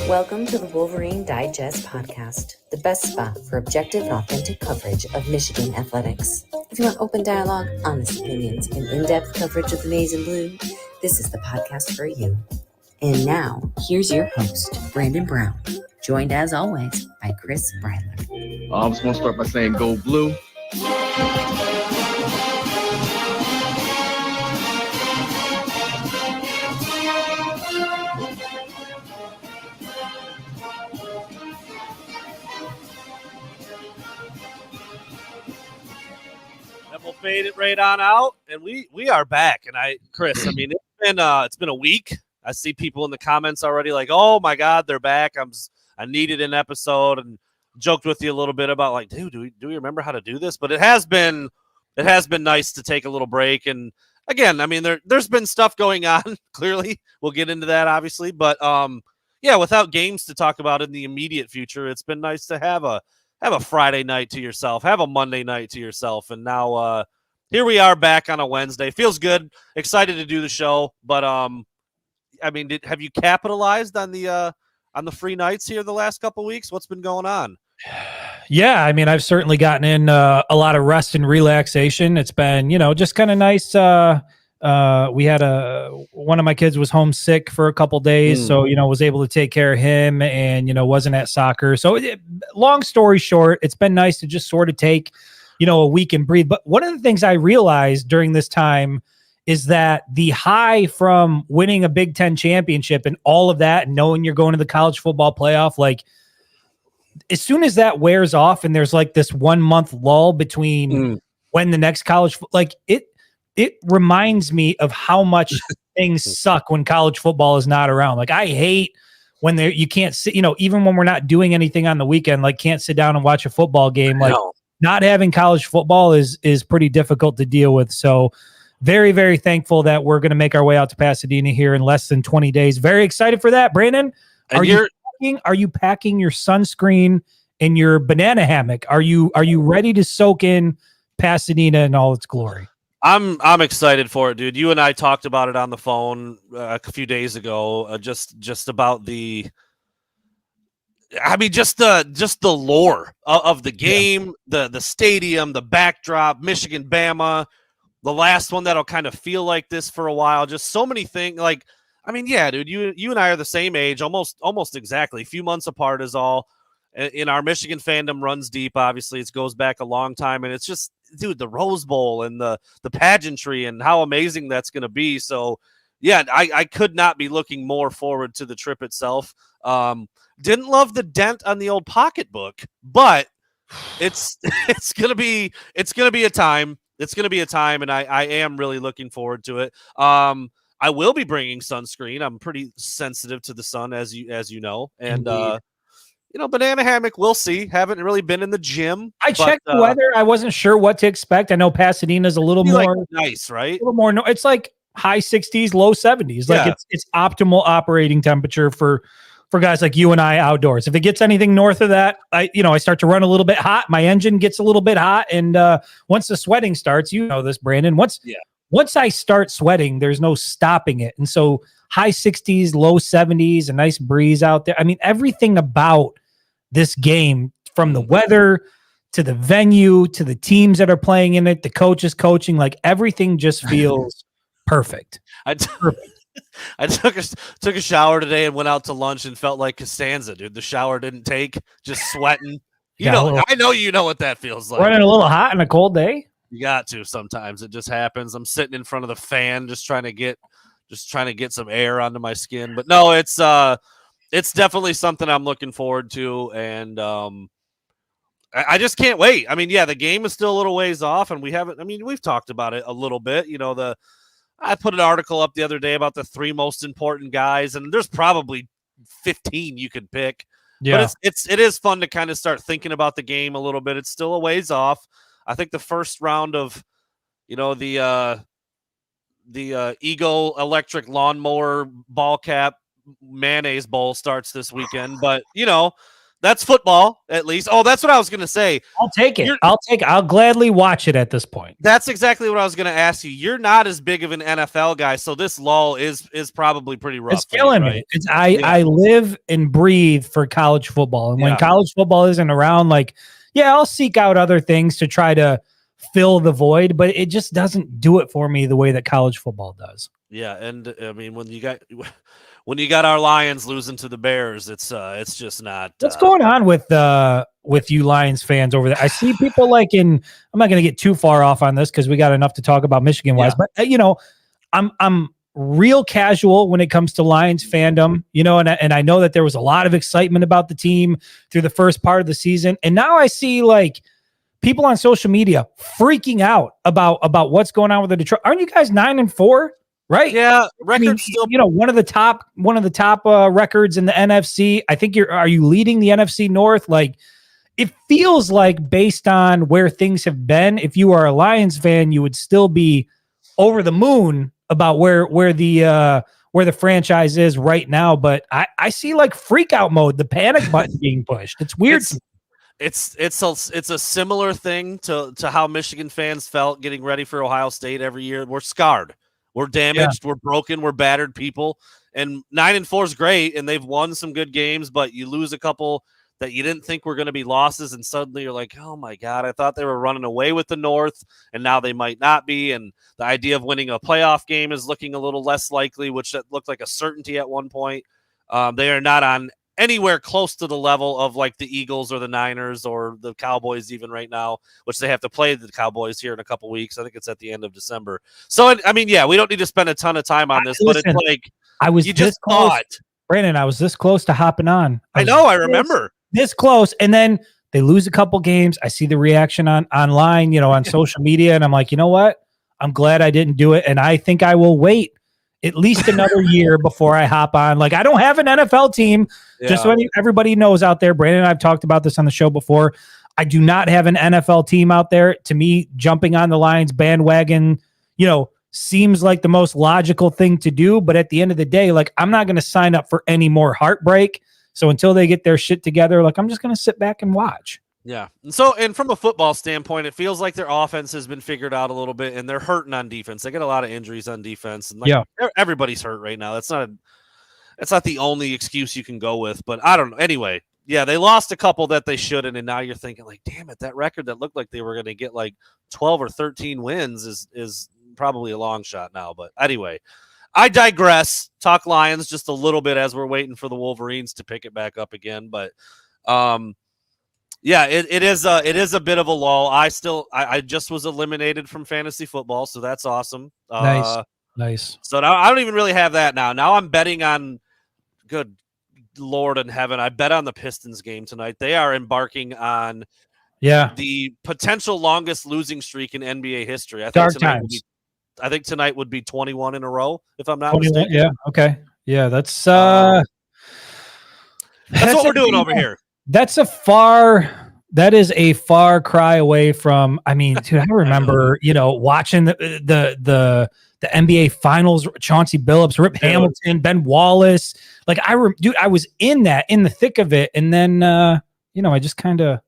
Welcome to the Wolverine Digest podcast, the best spot for objective and authentic coverage of Michigan athletics. If you want open dialogue, honest opinions, and in-depth coverage of the maize and blue, this is the podcast for you. And now, here's your host, Brandon Brown, joined as always by Chris Bradler. I just want to start by saying go blue. And we'll fade it right on out, and we are back. And Chris, I mean, it's been a week. I see people in the comments already like, oh my God, they're back. I needed an episode, and joked with you a little bit about like, dude, do we remember how to do this? But it has been nice to take a little break. And again, I mean, there's been stuff going on. Clearly, we'll get into that obviously, but yeah, without games to talk about in the immediate future, it's been nice to have a Friday night to yourself, have a Monday night to yourself. And now here we are back on a Wednesday. Feels good. Excited to do the show. But I mean, have you capitalized on the free nights here the last couple of weeks? What's been going on? Yeah, I mean, I've certainly gotten in a lot of rest and relaxation. It's been, just kind of nice. We had one of my kids was homesick for a couple days, so was able to take care of him, and wasn't at soccer. So long story short, it's been nice to just sort of take a week and breathe. But one of the things I realized during this time is that the high from winning a Big Ten championship and all of that, and knowing you're going to the college football playoff, like as soon as that wears off and there's like this 1 month lull between when the next college, like it reminds me of how much things suck when college football is not around. Like I hate when you can't sit, even when we're not doing anything on the weekend, like can't sit down and watch a football game. Like not having college football is pretty difficult to deal with. So very, very thankful that we're going to make our way out to Pasadena here in less than 20 days. Very excited for that. Brandon, are you packing your sunscreen and your banana hammock? Are you ready to soak in Pasadena in all its glory? I'm excited for it, dude. You and I talked about it on the phone a few days ago. Just about the lore of the game, the stadium, the backdrop, Michigan, Bama, the last one that'll kind of feel like this for a while. Just so many things. Like, I mean, yeah, dude, you and I are the same age, almost exactly. A few months apart is all. In our Michigan fandom runs deep. Obviously, it goes back a long time, and it's just, dude, the Rose Bowl and the pageantry and how amazing that's going to be. So, yeah, I could not be looking more forward to the trip itself. Didn't love the dent on the old pocketbook, but it's gonna be a time. It's gonna be a time, and I am really looking forward to it. I will be bringing sunscreen. I'm pretty sensitive to the sun, as you know, and. Indeed. Banana hammock, we'll see. Haven't really been in the gym. I checked the weather. I wasn't sure what to expect. I know Pasadena's a little more nice, right? A little more. No, it's like high 60s, low 70s. Like it's optimal operating temperature for guys like you and I outdoors. If it gets anything north of that, I start to run a little bit hot. My engine gets a little bit hot, and once the sweating starts, this, Brandon. Once I start sweating, there's no stopping it. And so high 60s, low 70s, a nice breeze out there. I mean, everything about this game, from the weather to the venue to the teams that are playing in it, the coaches coaching, like everything just feels perfect. I took a shower today and went out to lunch and felt like Costanza, dude. The shower didn't take, just sweating. I know you know what that feels like. Running a little hot on a cold day. You got to sometimes. It just happens. I'm sitting in front of the fan, just trying to get some air onto my skin. But no, it's definitely something I'm looking forward to, and I just can't wait. I mean, yeah, the game is still a little ways off, and we've talked about it a little bit. I put an article up the other day about the 3 most important guys, and there's probably 15 you could pick. Yeah. But it is fun to kind of start thinking about the game a little bit. It's still a ways off. I think the first round of, the Ego electric lawnmower ball cap mayonnaise bowl starts this weekend, but That's football, at least. Oh, that's what I was going to say. I'll take it. I'll gladly watch it at this point. That's exactly what I was going to ask you. You're not as big of an NFL guy, so this lull is probably pretty rough. It's killing me. I live and breathe for college football, and when college football isn't around, like, I'll seek out other things to try to fill the void, but it just doesn't do it for me the way that college football does. Yeah, and I mean, when you got our Lions losing to the Bears, it's just not. What's going on with you Lions fans over there? I see people like I'm not going to get too far off on this because we got enough to talk about Michigan wise, but I'm real casual when it comes to Lions fandom, and I know that there was a lot of excitement about the team through the first part of the season, and now I see like people on social media freaking out about what's going on with the Detroit. Aren't you guys 9-4? Right. Yeah. Record still, one of the top records in the NFC. I think are you leading the NFC North? Like, it feels like based on where things have been, if you are a Lions fan, you would still be over the moon about where the franchise is right now. But I see like freak out mode, the panic button being pushed. It's weird. It's a similar thing to how Michigan fans felt getting ready for Ohio State every year. We're scarred. We're damaged. We're broken. We're battered people. And 9-4 is great, and they've won some good games, but you lose a couple that you didn't think were going to be losses, and suddenly you're like, oh, my God, I thought they were running away with the North, and now they might not be. And the idea of winning a playoff game is looking a little less likely, which looked like a certainty at one point. They are not on anywhere close to the level of like the Eagles or the Niners or the Cowboys even right now, which they have to play the Cowboys here in a couple weeks. I think it's at the end of December. So, I mean, we don't need to spend a ton of time on this, but it's like you just thought. Brandon, I was this close to hopping on. I remember. This close, and then they lose a couple games. I see the reaction online, on social media, and I'm like, you know what? I'm glad I didn't do it, and I think I will wait at least another year before I hop on. Like, I don't have an NFL team. Just so everybody knows out there, Brandon and I've talked about this on the show before. I do not have an NFL team out there. To me, jumping on the Lions bandwagon, seems like the most logical thing to do. But at the end of the day, like, I'm not going to sign up for any more heartbreak. So until they get their shit together, like, I'm just going to sit back and watch. Yeah. And from a football standpoint, it feels like their offense has been figured out a little bit, and they're hurting on defense. They got a lot of injuries on defense, and everybody's hurt right now. That's not the only excuse you can go with, but I don't know. Anyway, they lost a couple that they shouldn't, and now you're thinking like, damn it, that record that looked like they were going to get like 12 or 13 wins is probably a long shot now. But anyway, I digress. Talk Lions just a little bit as we're waiting for the Wolverines to pick it back up again, but it is a bit of a lull. I just was eliminated from fantasy football, so that's awesome. Nice. So now I don't even really have that now. Now I'm betting on, good Lord in heaven, I bet on the Pistons game tonight. They are embarking on the potential longest losing streak in NBA history. I think tonight would be 21 in a row, if I'm not mistaken. Yeah. Okay. Yeah, that's what we're doing over here. That is a far cry away from, I mean, dude, I remember, watching the NBA finals, Chauncey Billups, Rip Hamilton, Ben Wallace. Like, I was in the thick of it. And then, I just kind of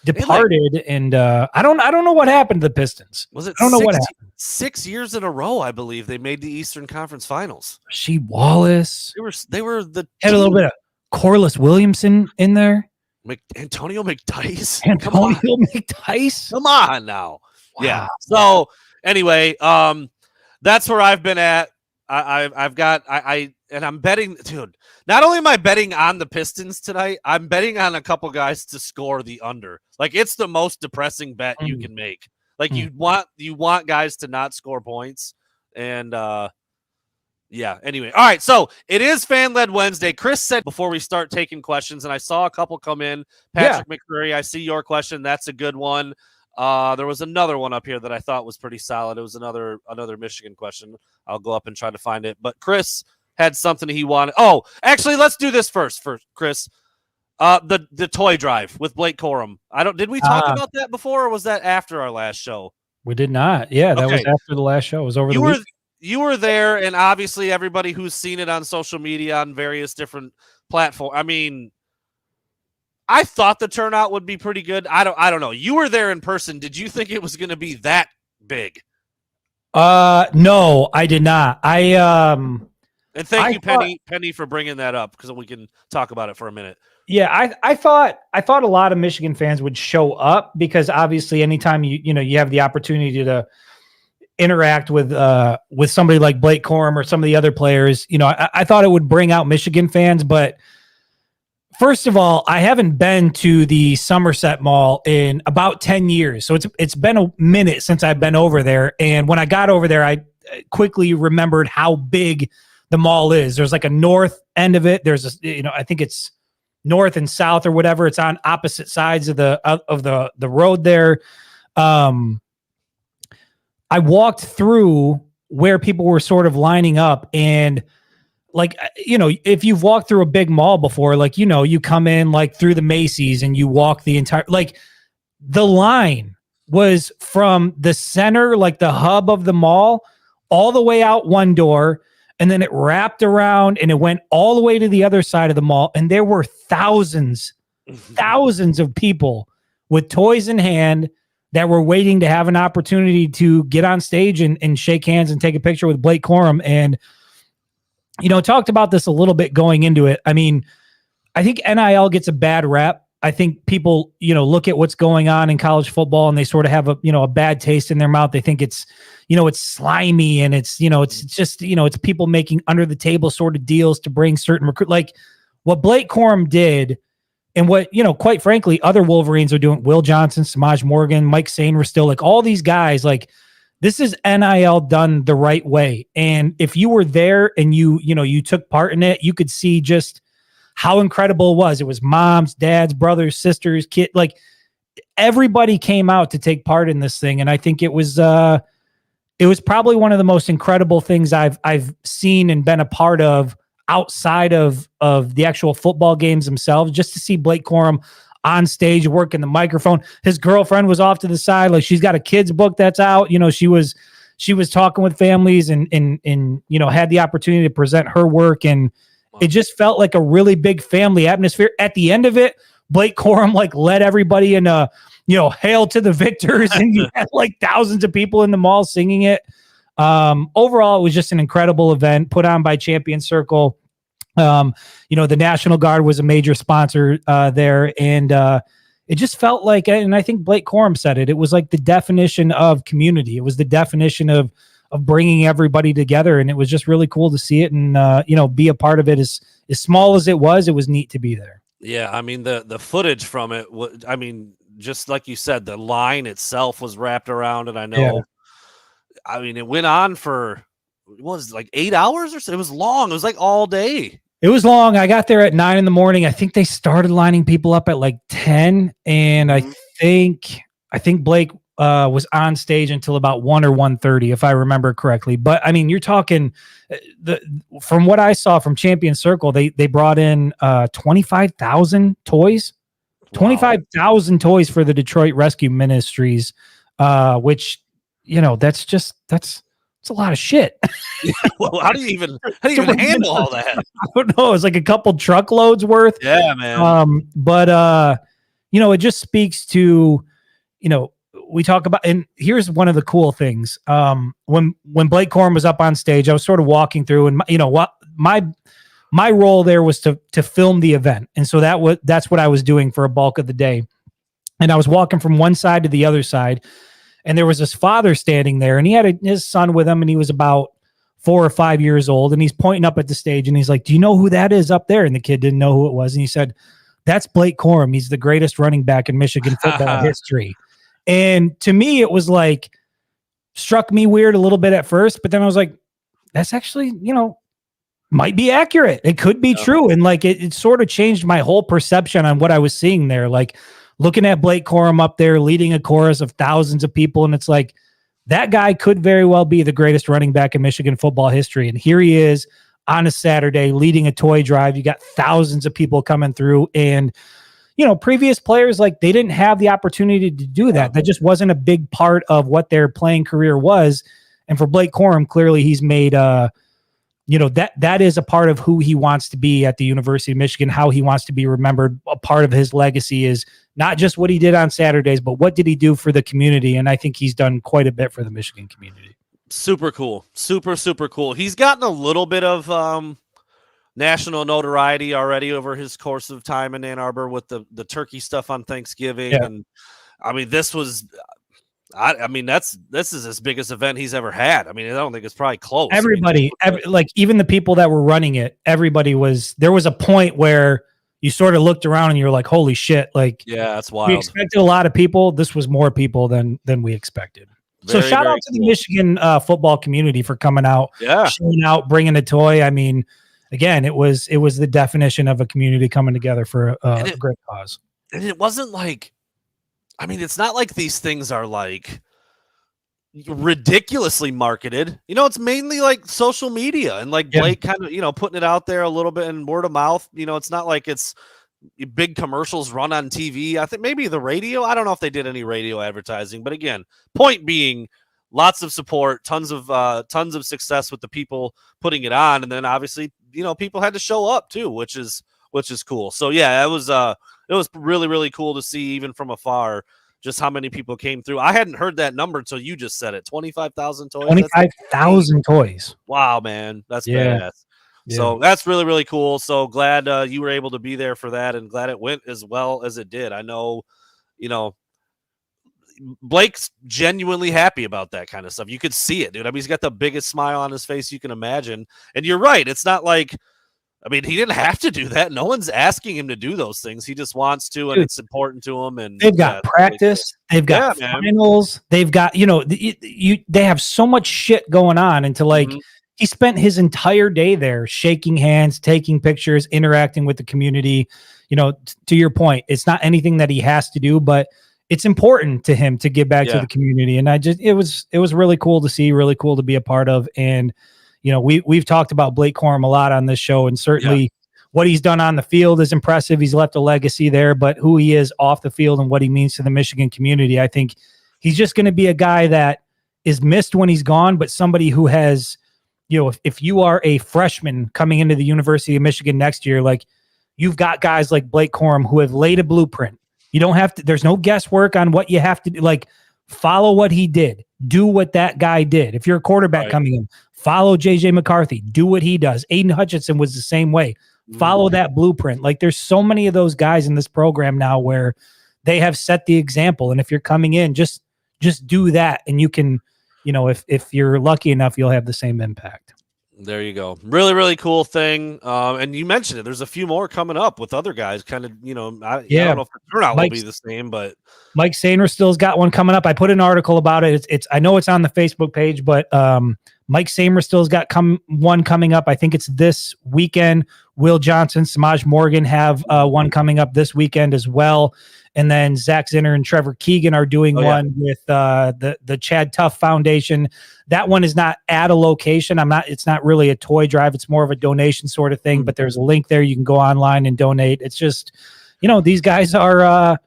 departed, and I don't know what happened to the Pistons. Was it? I don't know what happened. 6 years in a row, I believe they made the Eastern Conference Finals. Rasheed Wallace. They were the had a little bit of Corliss Williamson in there. Antonio McDyess. McDyess. Come on now. Wow. Yeah. So anyway, that's where I've been at. And I'm betting, dude. Not only am I betting on the Pistons tonight, I'm betting on a couple guys to score the under. Like, it's the most depressing bet you can make. Like, you want guys to not score points. And anyway. All right, so it is Fan-Led Wednesday. Chris said before we start taking questions, and I saw a couple come in. Patrick McCreary, I see your question. That's a good one. There was another one up here that I thought was pretty solid. It was another Michigan question. I'll go up and try to find it. But Chris had something he wanted. Oh, actually, let's do this first, Chris. The toy drive with Blake Corum. Did we talk about that before, or was that after our last show? We did not. Yeah, that was after the last show. It was over the week. You were there, and obviously everybody who's seen it on social media on various different platforms. I mean, I thought the turnout would be pretty good. I don't know. You were there in person. Did you think it was going to be that big? No, I did not. And thank you, Penny, for bringing that up because we can talk about it for a minute. Yeah, I thought a lot of Michigan fans would show up because obviously anytime you have the opportunity to interact with somebody like Blake Corum or some of the other players, I thought it would bring out Michigan fans. But first of all, I haven't been to the Somerset Mall in about 10 years. So it's been a minute since I've been over there. And when I got over there, I quickly remembered how big the mall is. There's like a north end of it. There's I think it's north and south or whatever. It's on opposite sides of the road there. I walked through where people were sort of lining up, and like, if you've walked through a big mall before, like, you come in like through the Macy's and you walk the entire, like the line was from the center, like the hub of the mall, all the way out one door. And then it wrapped around and it went all the way to the other side of the mall. And there were thousands of people with toys in hand that were waiting to have an opportunity to get on stage and shake hands and take a picture with Blake Corum. And, talked about this a little bit going into it. I mean, I think NIL gets a bad rep. I think people, look at what's going on in college football and they sort of have a bad taste in their mouth. They think it's, it's slimy and it's just, it's people making under the table sort of deals to bring certain recruit, like what Blake Corum did and what, quite frankly, other Wolverines are doing. Will Johnson, Samaj Morgan, Mike Sainer, still like all these guys, like this is NIL done the right way. And if you were there and you took part in it, you could see just how incredible it was. It was moms, dads, brothers, sisters, kids, like everybody came out to take part in this thing. And I think it was probably one of the most incredible things I've seen and been a part of outside of the actual football games themselves, just to see Blake Corum on stage working the microphone. His girlfriend was off to the side. Like she's got a kid's book that's out. She was talking with families and had the opportunity to present her work. And it just felt like a really big family atmosphere. At the end of it, Blake Corum like led everybody in a, hail to the victors, and you had like thousands of people in the mall singing it. Overall, it was just an incredible event put on by Champion Circle. The National Guard was a major sponsor there, and it just felt like, and I think Blake Corum said it, it was like the definition of community. It was the definition of bringing everybody together, and it was just really cool to see it and be a part of it. As small as it was neat to be there. Yeah, I mean the footage from it. I mean, just like you said, the line itself was wrapped around, and I know. Yeah. I mean, it went on for like 8 hours or so. It was long. It was like all day. It was long. I got there at 9 a.m. I think they started lining people up at like 10, and I think Blake was on stage until about 1 or 1:30, if I remember correctly. But I mean, you're talking from what I saw from Champion Circle, they brought in 25,000 toys, 25,000 toys for the Detroit Rescue Ministries, which that's a lot of shit. Well, how do you even handle all that? I don't know. It's like a couple truckloads worth. Yeah, man. But it just speaks to, we talk about, and here's one of the cool things. When Blake Corum was up on stage, I was sort of walking through, and my role there was to film the event, and so that's what I was doing for a bulk of the day. And I was walking from one side to the other side, and there was this father standing there, and he had his son with him, and he was about 4 or 5 years old, and he's pointing up at the stage, and he's like, "Do you know who that is up there?" And the kid didn't know who it was, and he said, "That's Blake Corum. He's the greatest running back in Michigan football history." And to me, it was like, struck me weird a little bit at first, but then I was like, that's actually, might be accurate. It could be true. And like, it sort of changed my whole perception on what I was seeing there. Like looking at Blake Corum up there, leading a chorus of thousands of people. And it's like, that guy could very well be the greatest running back in Michigan football history. And here he is on a Saturday leading a toy drive. You got thousands of people coming through, and previous players, like they didn't have the opportunity to do that. That just wasn't a big part of what their playing career was. And for Blake Corum, clearly he's made a that is a part of who he wants to be at the University of Michigan, how he wants to be remembered. A part of his legacy is not just what he did on Saturdays, but what did he do for the community? And I think he's done quite a bit for the Michigan community. Super cool. Super, super cool. He's gotten a little bit of national notoriety already over his course of time in Ann Arbor with the turkey stuff on Thanksgiving. Yeah. And I mean, this is his biggest event he's ever had. I mean, I don't think it's probably close. Everybody, like even the people that were running it, there was a point where you sort of looked around and you were like, holy shit. Like, yeah, that's wild. We expected a lot of people. This was more people than we expected. So shout out to the Michigan football community for coming out, showing out, bringing a toy. I mean, again, it was the definition of a community coming together for a great cause. And it wasn't like, I mean, it's not like these things are like ridiculously marketed. It's mainly like social media and like Blake kind of, putting it out there a little bit in word of mouth. It's not like it's big commercials run on TV. I think maybe the radio. I don't know if they did any radio advertising, but again, point being, lots of support, tons of success with the people putting it on, and then obviously, people had to show up too, which is cool. So yeah, it was really, really cool to see even from afar just how many people came through. I hadn't heard that number until you just said it. 25,000 toys. 25,000 toys. Wow, man, that's badass. Yeah. So that's really, really cool. So glad you were able to be there for that, and glad it went as well as it did. I know, Blake's genuinely happy about that kind of stuff. You could see it, dude. I mean, he's got the biggest smile on his face you can imagine. And you're right. It's not like, I mean, he didn't have to do that. No one's asking him to do those things. He just wants to, and it's important to him. And they've got practice. They've got finals. They've got, they have so much shit going on. And he spent his entire day there shaking hands, taking pictures, interacting with the community. To your point, it's not anything that he has to do, but it's important to him to give back to the community. And it was really cool to see, really cool to be a part of. And, we've talked about Blake Corum a lot on this show, and certainly what he's done on the field is impressive. He's left a legacy there, but who he is off the field and what he means to the Michigan community, I think he's just going to be a guy that is missed when he's gone, but somebody who has, if you are a freshman coming into the University of Michigan next year, like you've got guys like Blake Corum who have laid a blueprint. You don't have to, there's no guesswork on what you have to do. Like, follow what he did. Do what that guy did. If you're a quarterback coming in, follow JJ McCarthy. Do what he does. Aiden Hutchinson was the same way. Follow that blueprint. Like, there's so many of those guys in this program now where they have set the example. And if you're coming in, just do that. And you can, if you're lucky enough, you'll have the same impact. There you go. Really, really cool thing. And you mentioned it. There's a few more coming up with other guys. Kind of, I don't know if the turnout will be the same, but Mike Sainer still's got one coming up. I put an article about it. It's I know it's on the Facebook page, but Mike Sainer still's got one coming up. I think it's this weekend. Will Johnson, Samaj Morgan have one coming up this weekend as well. And then Zach Zinner and Trevor Keegan are doing one with the Chad Tuff Foundation. That one is not at a location. It's not really a toy drive. It's more of a donation sort of thing, but there's a link there. You can go online and donate. It's just, these guys are,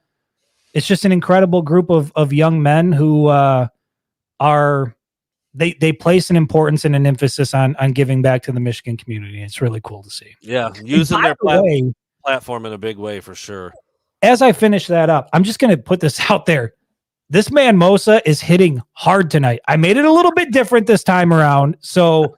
it's just an incredible group of young men who they place an importance and an emphasis on giving back to the Michigan community. It's really cool to see. Yeah. Using their platform in a big way for sure. As I finish that up, I'm just going to put this out there. This man Mosa is hitting hard tonight. I made it a little bit different this time around. So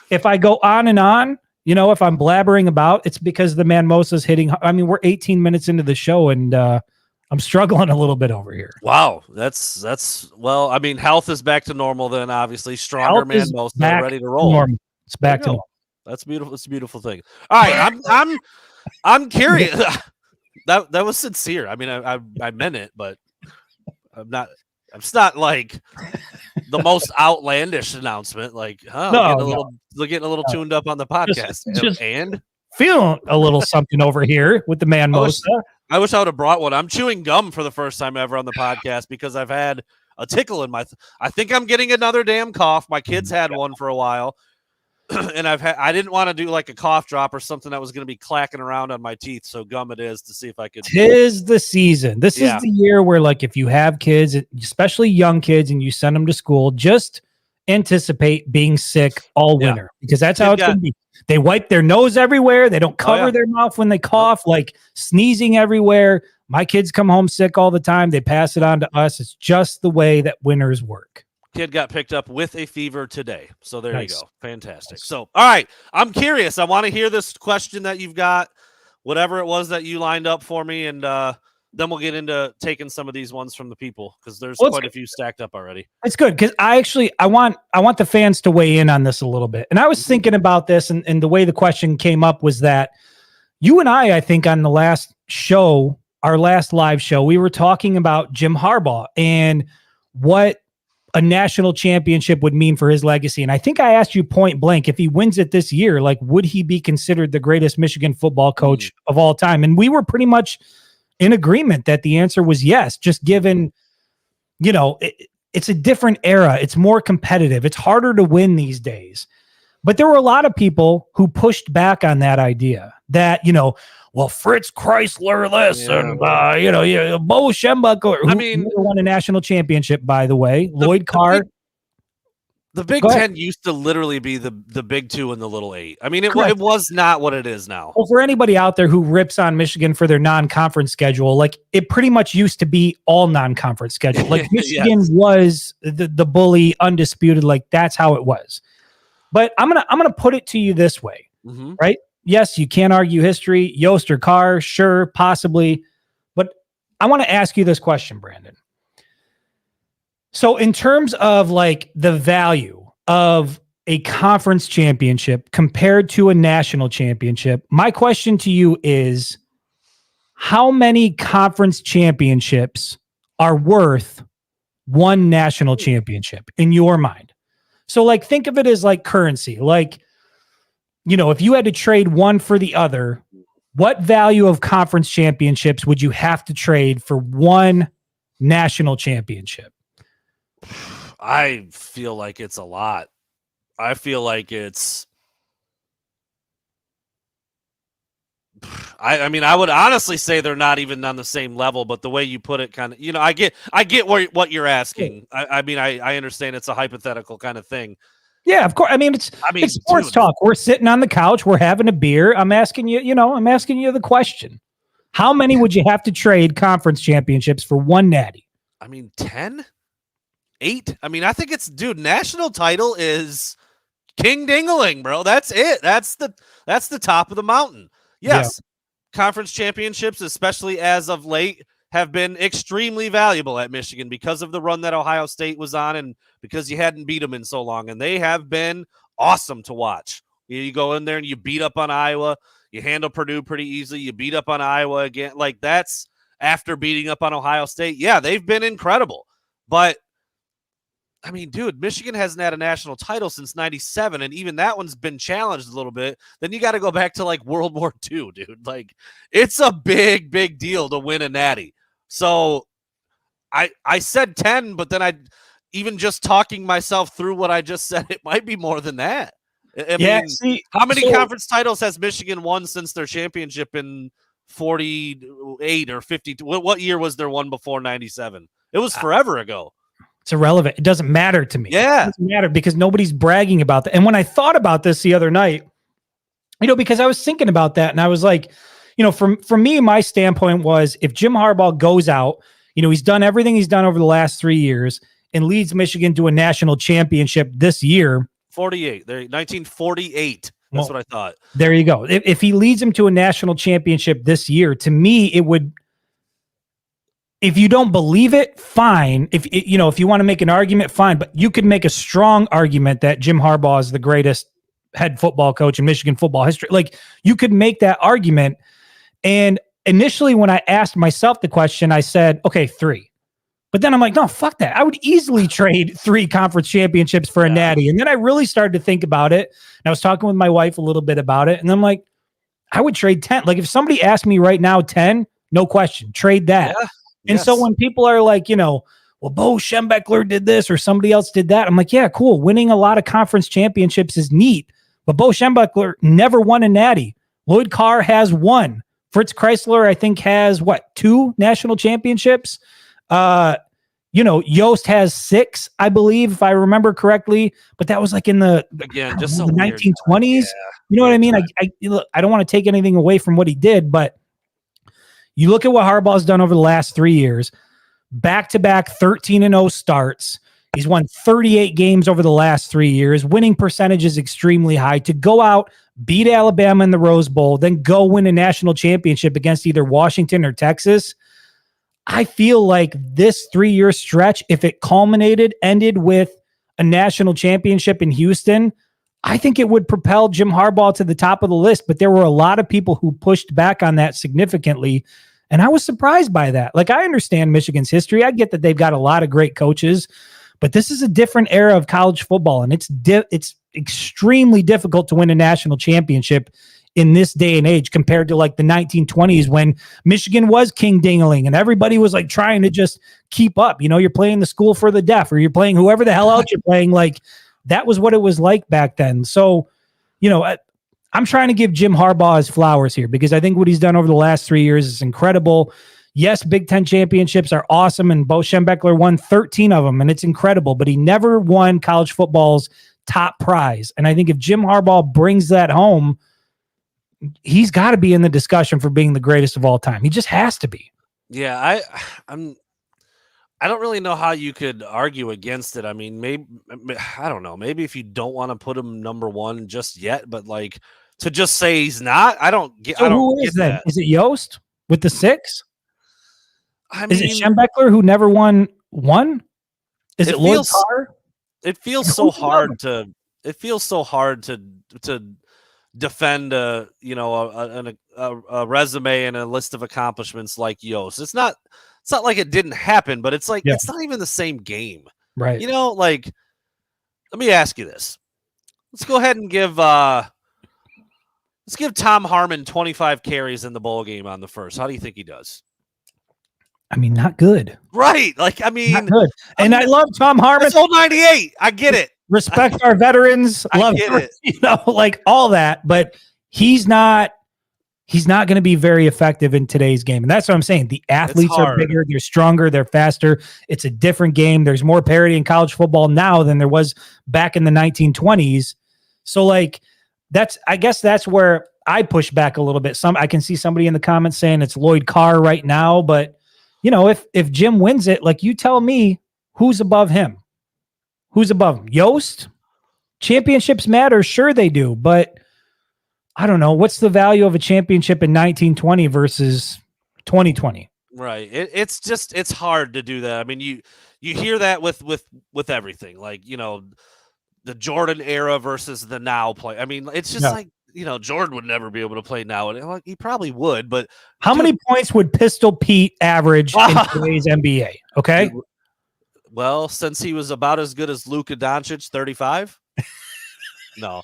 if I go on and on, if I'm blabbering about, it's because the man Mosa is hitting. I mean, we're 18 minutes into the show and I'm struggling a little bit over here. Wow. That's well, I mean, health is back to normal then, obviously. Stronger man Mosa ready to roll. Normal. It's back to normal. That's beautiful. It's a beautiful thing. All right. I'm curious. That was sincere. I mean, I meant it, but I'm not like the most outlandish announcement. Like, we're getting a little tuned up on the podcast. Just and feeling a little something over here with the man Mosa. I wish I would have brought one. I'm chewing gum for the first time ever on the podcast because I've had a tickle in my. I think I'm getting another damn cough. My kids had one for a while. And I didn't want to do like a cough drop or something that was going to be clacking around on my teeth. So gum it is to see if I could. 'Tis the season. This is the year where, like, if you have kids, especially young kids, and you send them to school, just anticipate being sick all Yeah. winter because that's how it's going to be. They wipe their nose everywhere. They don't cover their mouth when they cough, like sneezing everywhere. My kids come home sick all the time. They pass it on to us. It's just the way that winters work. Kid got picked up with a fever today. So there you go. Fantastic. Nice. So, all right. I'm curious. I want to hear this question that you've got, whatever it was that you lined up for me. And then we'll get into taking some of these ones from the people because there's quite a few stacked up already. It's good because I want the fans to weigh in on this a little bit. And I was thinking about this and the way the question came up was that you and I think on the last show, our last live show, we were talking about Jim Harbaugh and what a national championship would mean for his legacy. And I think I asked you point blank, if he wins it this year, like, would he be considered the greatest Michigan football coach of all time? And we were pretty much in agreement that the answer was yes, just given, it's a different era. It's more competitive. It's harder to win these days. But there were a lot of people who pushed back on that idea that, well, Fritz Chrysler this and, Bo Schembechler, who never won a national championship, by the way, Lloyd Carr. The Big Ten used to literally be the Big Two and the Little Eight. I mean, it was not what it is now. Well, for anybody out there who rips on Michigan for their non-conference schedule, like it pretty much used to be all non-conference schedule. Like Michigan was the bully, undisputed. Like that's how it was. But I'm gonna put it to you this way, right? Yes, you can't argue history. Yost or Carr, sure, possibly. But I want to ask you this question, Brandon. So in terms of like the value of a conference championship compared to a national championship, my question to you is, how many conference championships are worth one national championship in your mind? So like, think of it as like currency. Like, if you had to trade one for the other, what value of conference championships would you have to trade for one national championship? I feel like it's a lot. I feel like it's. I mean, I would honestly say they're not even on the same level, but the way you put it, kind of, I get what you're asking. I understand it's a hypothetical kind of thing. Yeah, of course. I mean, it's sports talk. We're sitting on the couch. We're having a beer. I'm asking you, the question. How many would you have to trade conference championships for one natty? I mean, 10? 8? I mean, I think national title is king dingling, bro. That's it. That's the top of the mountain. Yes. Yeah. Conference championships, especially as of late, have been extremely valuable at Michigan because of the run that Ohio State was on and because you hadn't beat them in so long. And they have been awesome to watch. You go in there and you beat up on Iowa. You handle Purdue pretty easily. You beat up on Iowa again. Like, that's after beating up on Ohio State. Yeah, they've been incredible. But, I mean, dude, Michigan hasn't had a national title since 97, and even that one's been challenged a little bit. Then you got to go back to, like, World War II, dude. Like, it's a big, big deal to win a natty. So I said 10, but then even just talking myself through what I just said, it might be more than that. How many conference titles has Michigan won since their championship in 48 or 52? What year was there one before 97? It was forever ago. It's irrelevant. It doesn't matter to me. Yeah. It doesn't matter because nobody's bragging about that. And when I thought about this the other night, because I was thinking about that and I was like, for me, my standpoint was if Jim Harbaugh goes out, he's done everything he's done over the last 3 years and leads Michigan to a national championship this year. 1948. That's what I thought. There you go. If he leads him to a national championship this year, to me, it would. If you don't believe it, fine. If you want to make an argument, fine. But you could make a strong argument that Jim Harbaugh is the greatest head football coach in Michigan football history. Like, you could make that argument. And initially, when I asked myself the question, I said, okay, 3. But then I'm like, no, fuck that. I would easily trade 3 conference championships for a natty. And then I really started to think about it. And I was talking with my wife a little bit about it. And I'm like, I would trade 10. Like, if somebody asked me right now, 10, no question, trade that. Yeah. And so when people are like, well, Bo Schembechler did this or somebody else did that, I'm like, yeah, cool. Winning a lot of conference championships is neat. But Bo Schembechler never won a natty. Lloyd Carr has 1. Fritz Chrysler, I think, has 2 national championships. Yost has 6, I believe, if I remember correctly, but that was like in the 1920s. You know what I mean? I don't want to take anything away from what he did, but you look at what Harbaugh's done over the last 3 years, back-to-back 13-0 starts. He's won 38 games over the last 3 years. Winning percentage is extremely high. To go out, beat Alabama in the Rose Bowl, then go win a national championship against either Washington or Texas. I feel like this 3-year stretch, if it ended with a national championship in Houston, I think it would propel Jim Harbaugh to the top of the list. But there were a lot of people who pushed back on that significantly. And I was surprised by that. Like, I understand Michigan's history. I get that they've got a lot of great coaches, but this is a different era of college football. And it's extremely difficult to win a national championship in this day and age compared to like the 1920s when Michigan was king dingling and everybody was like trying to just keep up. You're playing the school for the deaf, or you're playing whoever the hell else you're playing. Like, that was what it was like back then. So, I'm trying to give Jim Harbaugh his flowers here because I think what he's done over the last 3 years is incredible. Yes, Big Ten championships are awesome, and Bo Schembechler won 13 of them, and it's incredible, but he never won college football's top prize. And I think if Jim Harbaugh brings that home, he's got to be in the discussion for being the greatest of all time. He just has to be. Yeah, I don't really know how you could argue against it. I mean, maybe I don't know. Maybe if you don't want to put him number one just yet, but like to just say he's not, I don't get. So I don't who is that? Is it Yost with the 6? Is it Schembechler who never won one? Is it Lloyd Carr? It feels so hard to. It feels so hard to defend a resume and a list of accomplishments like Yost. It's not like it didn't happen, but it's like it's not even the same game. Right. Let me ask you this. Let's go ahead and give Tom Harmon 25 carries in the bowl game on the first. How do you think he does? I mean, not good. Right. Not good. And I love Tom Harmon. It's old 98. I get it. Respect our veterans. Love it. Like all that, but he's not going to be very effective in today's game. And that's what I'm saying. The athletes are bigger, they're stronger, they're faster. It's a different game. There's more parity in college football now than there was back in the 1920s. So like I guess that's where I push back a little bit. I can see somebody in the comments saying it's Lloyd Carr right now, but if Jim wins it, like you tell me who's above him. Who's above him? Yost? Championships matter, sure they do, but I don't know. What's the value of a championship in 1920 versus 2020? Right. It's hard to do that. I mean, you hear that with everything, like, the Jordan era versus the now play. I mean, it's just like, Jordan would never be able to play now. And he probably would, but how many points would Pistol Pete average in today's NBA? Okay. Well, since he was about as good as Luka Doncic, 35. No,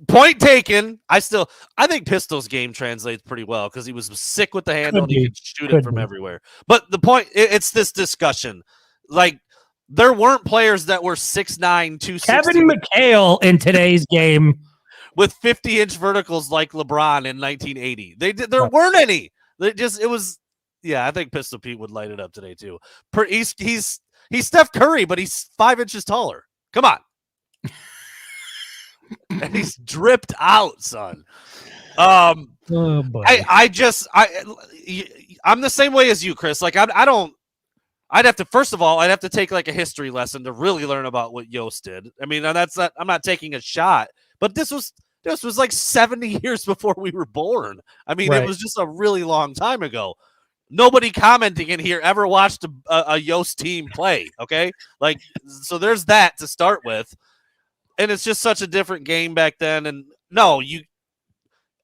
point taken. I think Pistol's game translates pretty well because he was sick with the handle and he could shoot it from everywhere. But the point, it's this discussion. Like, there weren't players that were 6'9", 260. Kevin McHale in today's game with 50-inch verticals like LeBron in 1980. There weren't any. I think Pistol Pete would light it up today too. He's Steph Curry, but he's 5 inches taller. Come on. And he's dripped out, son. I'm the same way as you, Chris. Like, I'd have to take like a history lesson to really learn about what Yost did. I mean, I'm not taking a shot, but this was like 70 years before we were born. I mean, It was just a really long time ago. Nobody commenting in here ever watched a Yost team play. Okay. Like, so there's that to start with. And it's just such a different game back then. And no,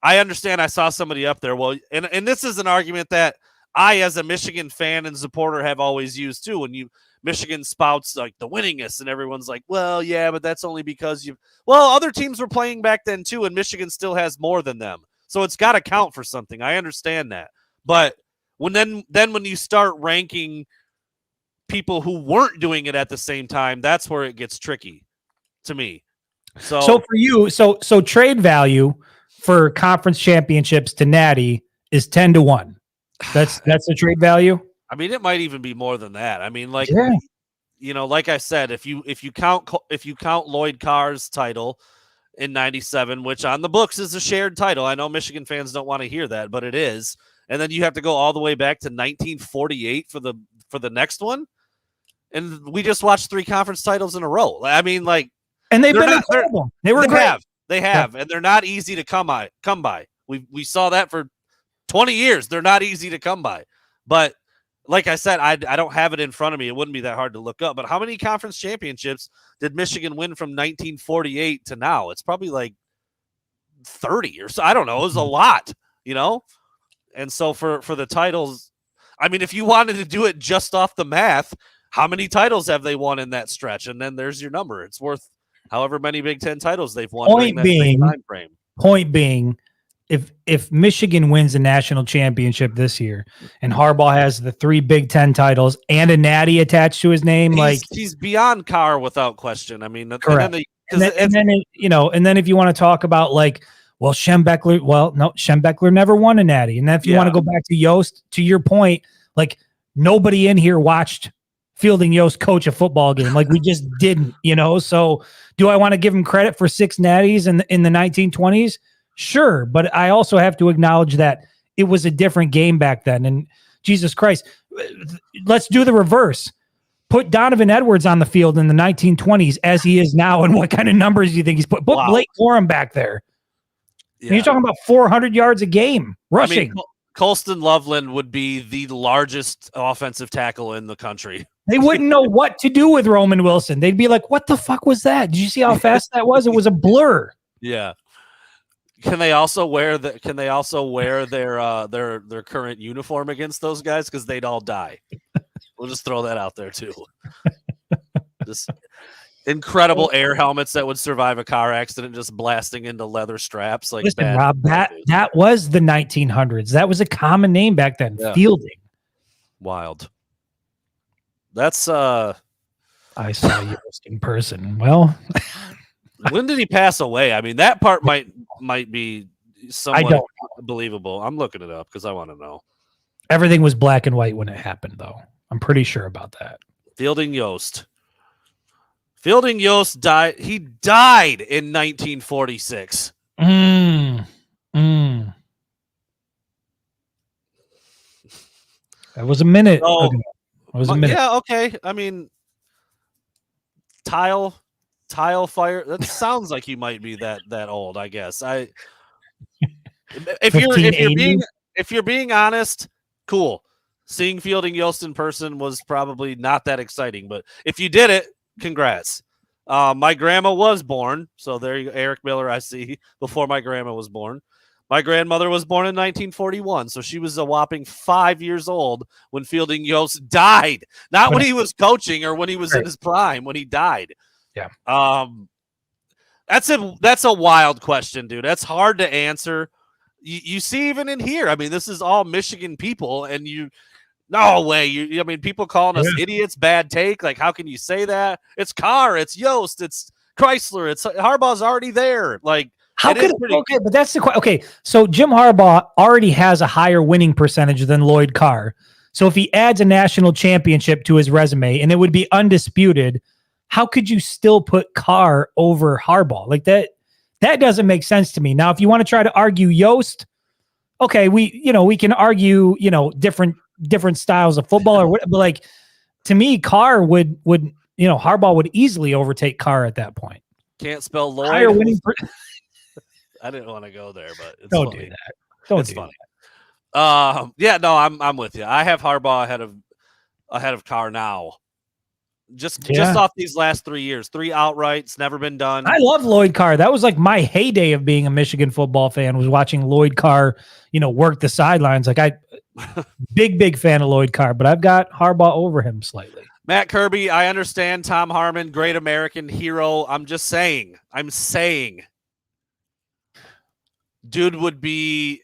I understand. I saw somebody up there. Well, and this is an argument that I, as a Michigan fan and supporter, have always used too. When Michigan spouts like the winningest, and everyone's like, well, yeah, but that's only because other teams were playing back then too, and Michigan still has more than them. So it's got to count for something. I understand that. But when you start ranking people who weren't doing it at the same time, that's where it gets tricky to me. So for you, so trade value for conference championships to Natty is 10-1. That's the trade value. I mean, it might even be more than that. I mean, like, Yeah. like I said, if you count Lloyd Carr's title in '97, which on the books is a shared title. I know Michigan fans don't want to hear that, but it is. And then you have to go all the way back to 1948 for the next one. And we just watched 3 conference titles in a row. I mean, like, and they've been incredible. They were great. They have, and they're not easy to come by. We saw that for 20 years. They're not easy to come by. But like I said, I don't have it in front of me. It wouldn't be that hard to look up. But how many conference championships did Michigan win from 1948 to now? It's probably like 30 or so. I don't know. It was a lot, And so for the titles, I mean, if you wanted to do it just off the math, how many titles have they won in that stretch? And then there's your number. It's worth however many Big Ten titles they've won during that same time frame. Point being, if Michigan wins the national championship this year and Harbaugh has the 3 Big Ten titles and a natty attached to his name, he's beyond Carr without question. I mean, correct. And then if you want to talk about Shem Beckler never won a natty. And then if you want to go back to Yost, to your point, nobody in here watched Fielding Yost coach a football game. We just didn't, So do I want to give him credit for 6 natties in the 1920s? Sure. But I also have to acknowledge that it was a different game back then. And Jesus Christ, let's do the reverse. Put Donovan Edwards on the field in the 1920s as he is now. And what kind of numbers do you think he's put? Put Blake Corum back there. Yeah. You're talking about 400 yards a game rushing. I mean, Colston Loveland would be the largest offensive tackle in the country. They wouldn't know what to do with Roman Wilson. They'd be like, what the fuck was that? Did you see how fast that was? It was a blur. Yeah. Can they also wear their current uniform against those guys? Because they'd all die. We'll just throw that out there too. Just incredible air helmets that would survive a car accident, just blasting into leather straps. Listen, Rob, that was the 1900s. That was a common name back then. Yeah. Fielding. Wild. That's I saw you in person. Well, when did he pass away? I mean, that part might be somewhat believable. I'm looking it up because I want to know. Everything was black and white when it happened, though. I'm pretty sure about that. Fielding Yost died. He died in 1946. That was a minute. Yeah, okay. I mean, tile fire. That sounds like you might be that old, I guess. If you're being honest, cool. Seeing Fielding Yost in person was probably not that exciting, but if you did it, congrats. My grandma was born, so there you go, Eric Miller. I see before my grandma was born. My grandmother was born in 1941, so she was a whopping 5 years old when Fielding Yost died. Not when he was coaching or when he was in his prime, when he died. Yeah. That's a wild question, dude. That's hard to answer. You see, even in here, I mean, this is all Michigan people, and no way. I mean, people calling us idiots, bad take. How can you say that? It's Carr, it's Yost, it's Chrysler, it's Harbaugh's already there. How could it? But that's the question. Okay, so Jim Harbaugh already has a higher winning percentage than Lloyd Carr. So if he adds a national championship to his resume, and it would be undisputed, how could you still put Carr over Harbaugh? That doesn't make sense to me. Now, if you want to try to argue Yost, okay, we can argue, different styles of football or whatever. But to me, Carr would Harbaugh would easily overtake Carr at that point. Can't spell Lloyd. Higher winning. I didn't want to go there, but it's don't funny. do that. Don't do funny. That. Yeah, no, I'm with you. I have Harbaugh ahead of Carr now. Just off these last 3 years, 3 outrights, never been done. I love Lloyd Carr. That was my heyday of being a Michigan football fan, was watching Lloyd Carr, work the sidelines. Big fan of Lloyd Carr, but I've got Harbaugh over him slightly. Matt Kirby, I understand Tom Harmon, great American hero. I'm saying, dude would be.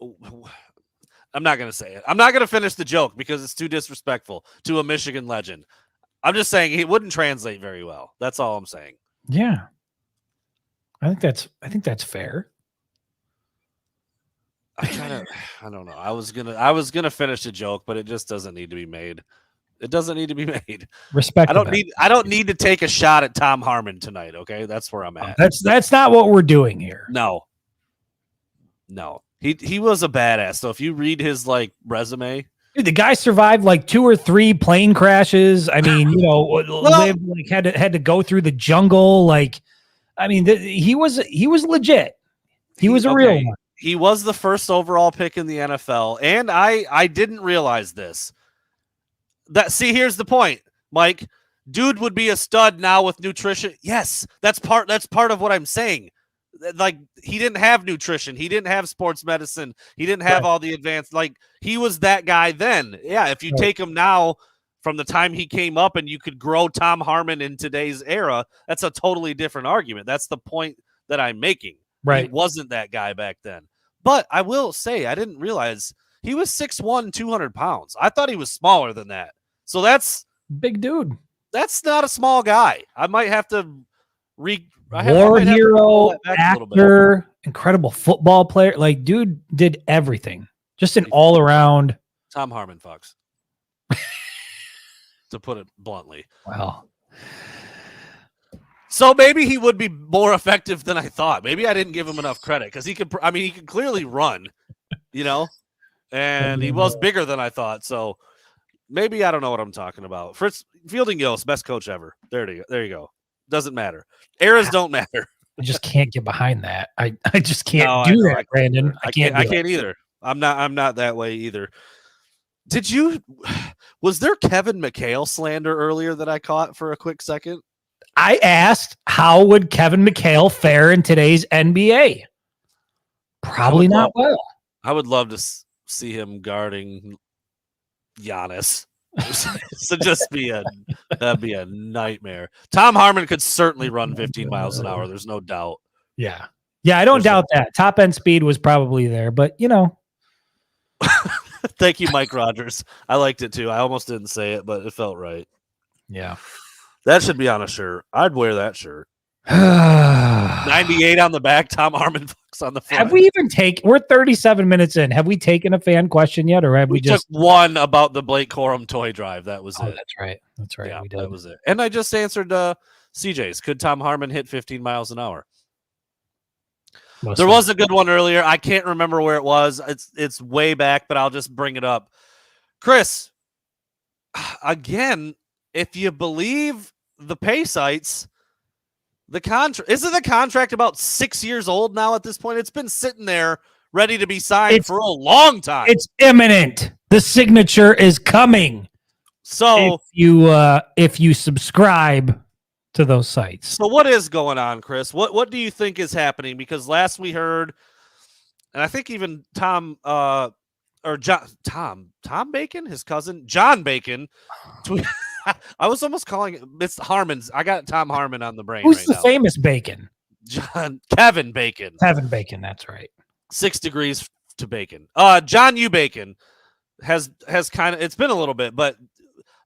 I'm not going to say it. I'm not going to finish the joke because it's too disrespectful to a Michigan legend. I'm just saying he wouldn't translate very well. That's all I'm saying. Yeah. I think that's fair. I don't know. I was gonna finish the joke, but it just doesn't need to be made. It doesn't need to be made. Respect. I don't need to take a shot at Tom Harmon tonight. Okay, that's where I'm at. That's not what we're doing here. No. He was a badass. So if you read his resume, Dude, the guy survived 2 or 3 plane crashes. I mean, lived, had to go through the jungle. He was legit. He was a real one. He was the first overall pick in the NFL, and I didn't realize this. Here's the point, Mike. Dude would be a stud now with nutrition. Yes, that's part of what I'm saying. He didn't have nutrition. He didn't have sports medicine. He didn't have all the advanced. He was that guy then. Yeah, if you take him now from the time he came up and you could grow Tom Harmon in today's era, that's a totally different argument. That's the point that I'm making. Right. He wasn't that guy back then. But I will say, I didn't realize he was 6'1", 200 pounds. I thought he was smaller than that. So that's big dude. That's not a small guy. I might have to war hero, actor, incredible football player. Dude did everything. Just an all around Tom Harmon, Fox. To put it bluntly. Wow. So maybe he would be more effective than I thought. Maybe I didn't give him enough credit because he could clearly run, and he was bigger than I thought. So maybe I don't know what I'm talking about. Fritz Fielding Yost, best coach ever. There you go. Doesn't matter. Eras don't matter. I just can't get behind that. I just can't do that, Brandon. I can't either. I'm not that way either. Was there Kevin McHale slander earlier that I caught for a quick second? I asked, how would Kevin McHale fare in today's NBA? Probably not well. I would love to see him guarding Giannis. That'd be a nightmare. Tom Harmon could certainly run 15 miles an hour. There's no doubt. Yeah. I don't doubt that. Top end speed was probably there, but Thank you, Mike Rogers. I liked it too. I almost didn't say it, but it felt right. Yeah. That should be on a shirt. I'd wear that shirt. 98 on the back, Tom Harmon on the front. Have we even we're 37 minutes in. Have we taken a fan question yet, or have we just took one about the Blake Corum toy drive? That was it. That's right. Yeah, we did. That was it. And I just answered CJ's. Could Tom Harmon hit 15 miles an hour? There was a good one earlier. I can't remember where it was. It's way back, but I'll just bring it up. Chris, again, if you believe the pay sites, isn't the contract about 6 years old now at this point? It's been sitting there ready to be signed for a long time. It's imminent. The signature is coming. So if you subscribe to those sites. So what is going on, Chris? What do you think is happening? Because last we heard, and I think even Tom Bacon, his cousin John Bacon. I was almost calling it's Harmon's. I got Tom Harmon on the brain. Who's the famous Bacon? Kevin Bacon. Kevin Bacon. That's right. 6 degrees to Bacon. John U. Bacon has kind of, it's been a little bit, but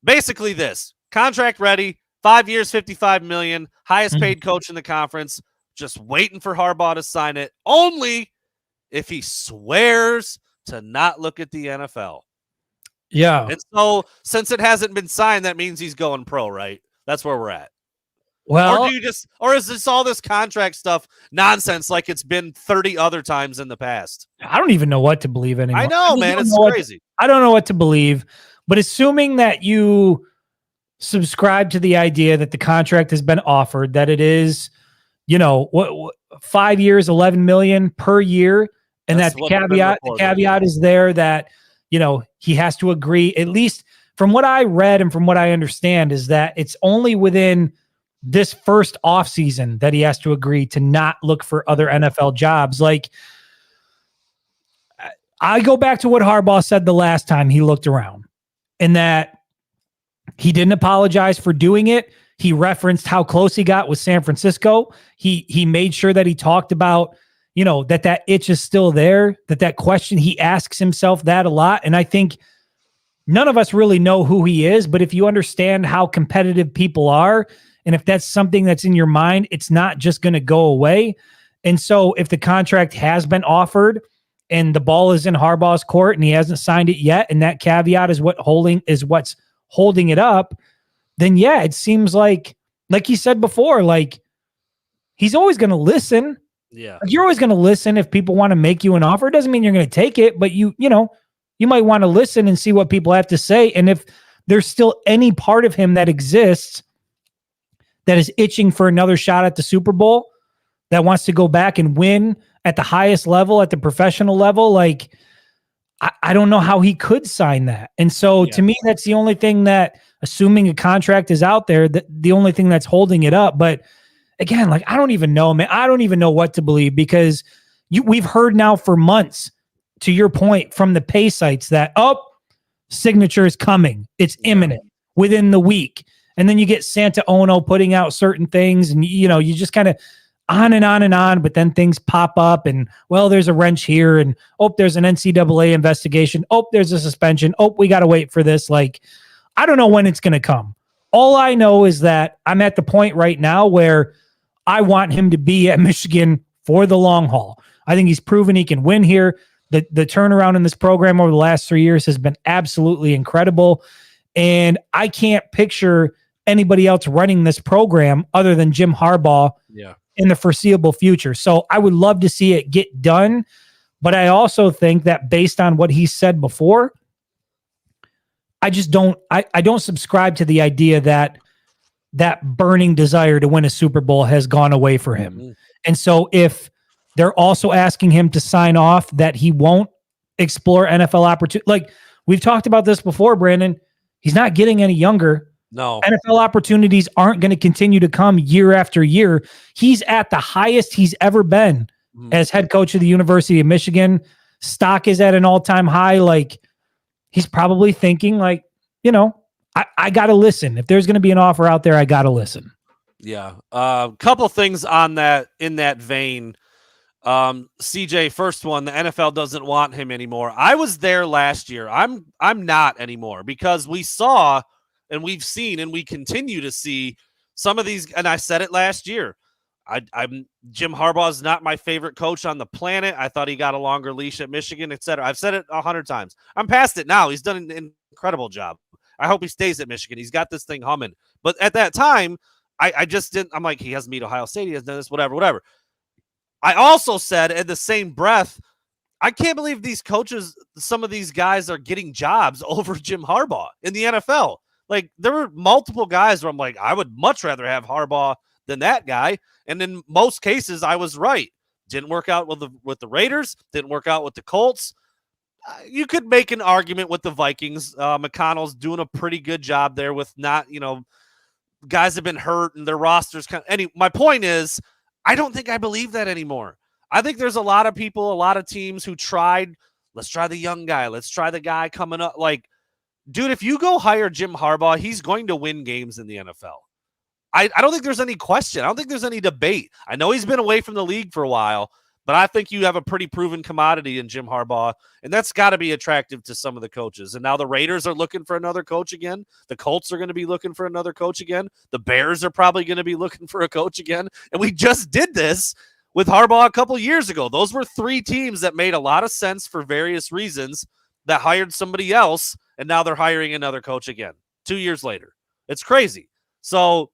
basically this contract ready, 5 years, $55 million, highest paid coach in the conference, just waiting for Harbaugh to sign it. Only if he swears to not look at the NFL. Yeah. And so since it hasn't been signed, that means he's going pro, right? That's where we're at. Well, or is this all this contract stuff nonsense like it's been 30 other times in the past? I don't even know what to believe anymore. I know, man. It's crazy. I don't know what to believe, but assuming that you subscribe to the idea that the contract has been offered, that it is, 5 years, $11 million per year. And that the caveat is there that, he has to agree, at least from what I read and from what I understand, is that it's only within this first offseason that he has to agree to not look for other NFL jobs. I go back to what Harbaugh said the last time he looked around, and that he didn't apologize for doing it. He referenced how close he got with San Francisco. He made sure that he talked about, that itch is still there, that question, he asks himself that a lot. And I think none of us really know who he is, but if you understand how competitive people are, and if that's something that's in your mind, it's not just going to go away. And so if the contract has been offered and the ball is in Harbaugh's court and he hasn't signed it yet, and that caveat is what's holding it up, then yeah, it seems like he said before, like he's always going to listen. Yeah. Like, you're always going to listen if people want to make you an offer. It doesn't mean you're going to take it, but you might want to listen and see what people have to say. And if there's still any part of him that exists that is itching for another shot at the Super Bowl, that wants to go back and win at the highest level, at the professional level, like I don't know how he could sign that. And so to me, that's the only thing that, assuming a contract is out there, the only thing that's holding it up. But again, like, I don't even know, man. I don't even know what to believe, because we've heard now for months, to your point, from the pay sites that, signature is coming. It's imminent within the week. And then you get Santa Ono putting out certain things, and, you just kind of on and on and on, but then things pop up and, well, there's a wrench here, and, there's an NCAA investigation. There's a suspension. We got to wait for this. Like, I don't know when it's going to come. All I know is that I'm at the point right now where I want him to be at Michigan for the long haul. I think he's proven he can win here. The turnaround in this program over the last 3 years has been absolutely incredible. And I can't picture anybody else running this program other than Jim Harbaugh in the foreseeable future. So I would love to see it get done. But I also think that, based on what he said before, I don't subscribe to the idea that burning desire to win a Super Bowl has gone away for him. Mm-hmm. And so if they're also asking him to sign off that he won't explore NFL opportunity, like we've talked about this before, Brandon, he's not getting any younger. No. NFL opportunities aren't going to continue to come year after year. He's at the highest he's ever been as head coach of the University of Michigan. Stock is at an all-time high. Like, he's probably thinking, like, I got to listen. If there's going to be an offer out there, I got to listen. Yeah. Couple things on that, in that vein. CJ, first one, the NFL doesn't want him anymore. I was there last year. I'm not anymore, because we saw, and we've seen, and we continue to see some of these. And I said it last year. I'm Jim Harbaugh is not my favorite coach on the planet. I thought he got a longer leash at Michigan, etc. I've said it 100 times. I'm past it now. He's done an incredible job. I hope he stays at Michigan. He's got this thing humming. But at that time, I just didn't. I'm like, he hasn't beat Ohio State. He has done this, whatever. I also said, in the same breath, I can't believe these coaches, some of these guys, are getting jobs over Jim Harbaugh in the NFL. Like, there were multiple guys where I'm like, I would much rather have Harbaugh than that guy. And in most cases, I was right. Didn't work out with the Raiders. Didn't work out with the Colts. You could make an argument with the Vikings. McConnell's doing a pretty good job there with not, guys have been hurt and their rosters. My point is, I don't think I believe that anymore. I think there's a lot of people, a lot of teams who tried, let's try the young guy. Let's try the guy coming up. Like, dude, if you go hire Jim Harbaugh, he's going to win games in the NFL. I don't think there's any question. I don't think there's any debate. I know he's been away from the league for a while, but I think you have a pretty proven commodity in Jim Harbaugh, and that's got to be attractive to some of the coaches. And now the Raiders are looking for another coach again. The Colts are going to be looking for another coach again. The Bears are probably going to be looking for a coach again. And we just did this with Harbaugh a couple years ago. Those were three teams that made a lot of sense for various reasons that hired somebody else, and now they're hiring another coach again 2 years later. It's crazy. So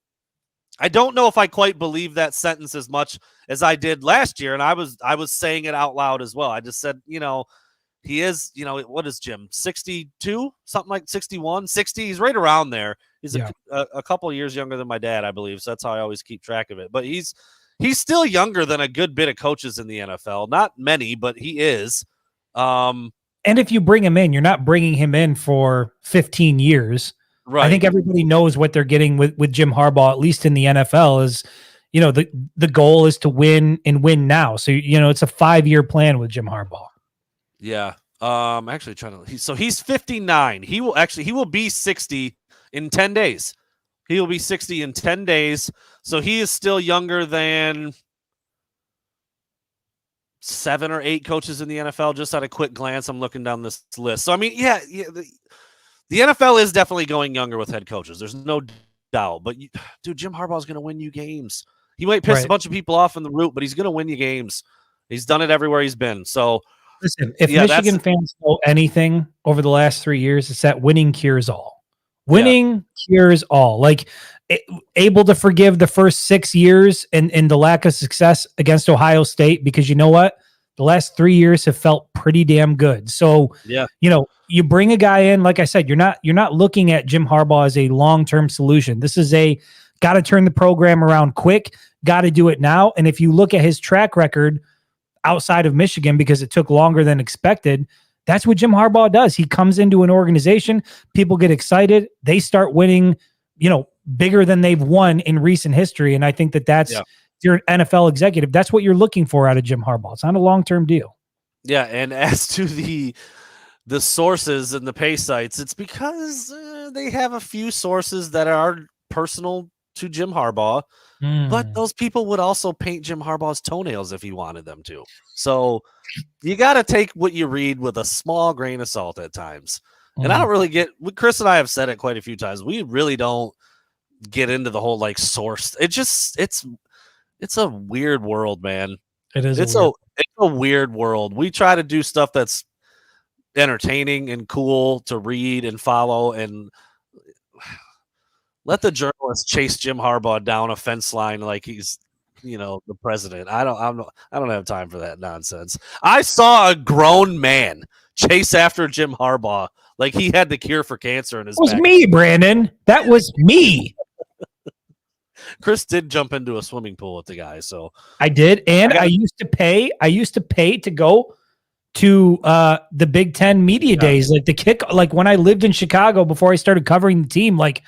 I don't know if I quite believe that sentence as much as I did last year, and I was saying it out loud as well. I just said, he is, what is Jim, 62, something like 61, 60? He's right around there. He's a couple years younger than my dad, I believe, so that's how I always keep track of it. But he's still younger than a good bit of coaches in the NFL. Not many, but he is. And if you bring him in, you're not bringing him in for 15 years. Right. I think everybody knows what they're getting with Jim Harbaugh, at least in the NFL, is, the goal is to win and win now. So, it's a 5-year plan with Jim Harbaugh. Yeah. Actually trying to, so he's 59. He will be 60 in 10 days. He will be 60 in 10 days. So he is still younger than 7 or 8 coaches in the NFL. Just at a quick glance, I'm looking down this list. So, I mean, the NFL is definitely going younger with head coaches. There's no doubt. But, dude, Jim Harbaugh is going to win you games. He might piss a bunch of people off in the route, but he's going to win you games. He's done it everywhere he's been. So, Listen, if yeah, Michigan fans know anything over the last 3 years, it's that winning cures all. Winning cures all. Like, able to forgive the first 6 years and the lack of success against Ohio State, because you know what? The last 3 years have felt pretty damn good. So, you bring a guy in, like I said, you're not looking at Jim Harbaugh as a long-term solution. This is a got to turn the program around quick, got to do it now. And if you look at his track record outside of Michigan, because it took longer than expected, that's what Jim Harbaugh does. He comes into an organization, people get excited, they start winning, bigger than they've won in recent history. And I think that's if you're an NFL executive, that's what you're looking for out of Jim Harbaugh. It's not a long-term deal. Yeah, and as to the sources and the pay sites, it's because they have a few sources that are personal to Jim Harbaugh, but those people would also paint Jim Harbaugh's toenails if he wanted them to. So you got to take what you read with a small grain of salt at times. And I don't really Chris and I have said it quite a few times. We really don't get into the whole source. It's a weird world, man. It is. It's a weird world. We try to do stuff that's entertaining and cool to read and follow, and let the journalists chase Jim Harbaugh down a fence line like he's the president. I don't have time for that nonsense. I saw a grown man chase after Jim Harbaugh like he had the cure for cancer in his back. It was me, Brandon. That was me. Chris did jump into a swimming pool with the guy, so I did, and I used to pay to go to the Big Ten media days, like when I lived in Chicago before I started covering the team. Like,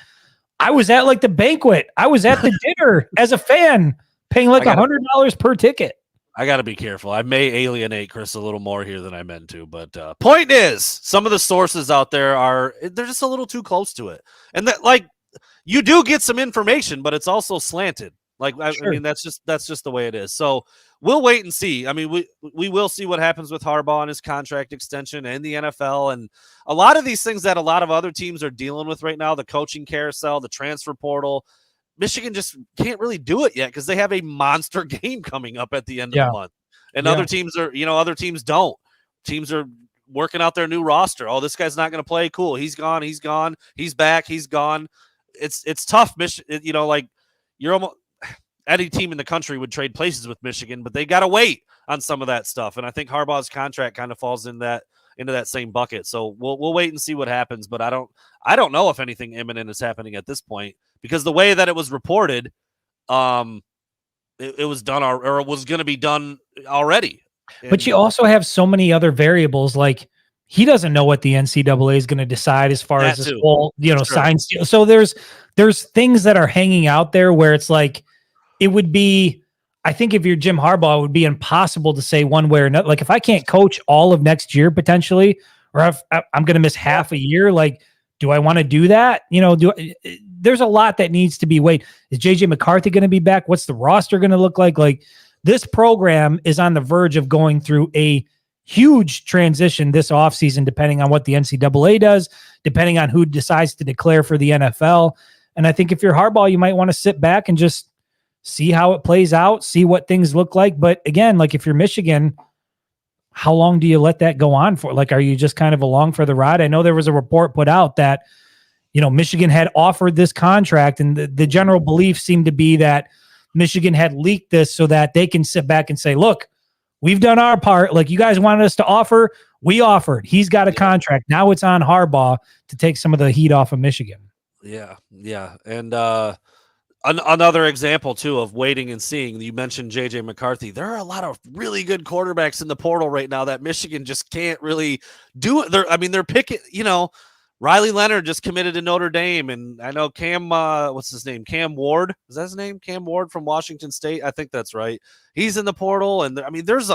I was at the banquet, I was at the dinner as a fan, paying $100 per ticket. I got to be careful. I may alienate Chris a little more here than I meant to, but point is, some of the sources out there they're just a little too close to it, and that you do get some information, but it's also slanted. I mean, that's just the way it is. So we'll wait and see. I mean, we will see what happens with Harbaugh and his contract extension and the NFL and a lot of these things that a lot of other teams are dealing with right now, the coaching carousel, the transfer portal. Michigan just can't really do it yet because they have a monster game coming up at the end of the month. And other teams other teams don't. Teams are working out their new roster. Oh, this guy's not going to play. Cool. He's gone. He's gone. He's back. He's gone. It's tough. You're almost any team in the country would trade places with Michigan, but they got to wait on some of that stuff. And I think Harbaugh's contract kind of falls into that same bucket. So we'll wait and see what happens. But I don't know if anything imminent is happening at this point because the way that it was reported, it was done or it was going to be done already. But you also have so many other variables. Like, he doesn't know what the NCAA is going to decide as far as this whole, sign steal. So there's things that are hanging out there where it's like, it would be, I think if you're Jim Harbaugh, it would be impossible to say one way or another. Like, if I can't coach all of next year potentially, or if I'm going to miss half a year, do I want to do that? There's a lot that needs to be weighed. Is JJ McCarthy going to be back? What's the roster going to look like? Like, this program is on the verge of going through a huge transition this offseason, depending on what the NCAA does, depending on who decides to declare for the NFL. And I think if you're Harbaugh, you might want to sit back and just see how it plays out, see what things look like. But again, if you're Michigan, how long do you let that go on for? Are you just kind of along for the ride? I know there was a report put out that, Michigan had offered this contract, and the general belief seemed to be that Michigan had leaked this so that they can sit back and say, look, we've done our part. You guys wanted us to offer, we offered. He's got a contract. Now it's on Harbaugh to take some of the heat off of Michigan. Yeah. And another example, too, of waiting and seeing. You mentioned J.J. McCarthy. There are a lot of really good quarterbacks in the portal right now that Michigan just can't really do it. They're picking, Riley Leonard just committed to Notre Dame. And I know Cam, what's his name? Cam Ward. Is that his name? Cam Ward from Washington State. I think that's right. He's in the portal. And there's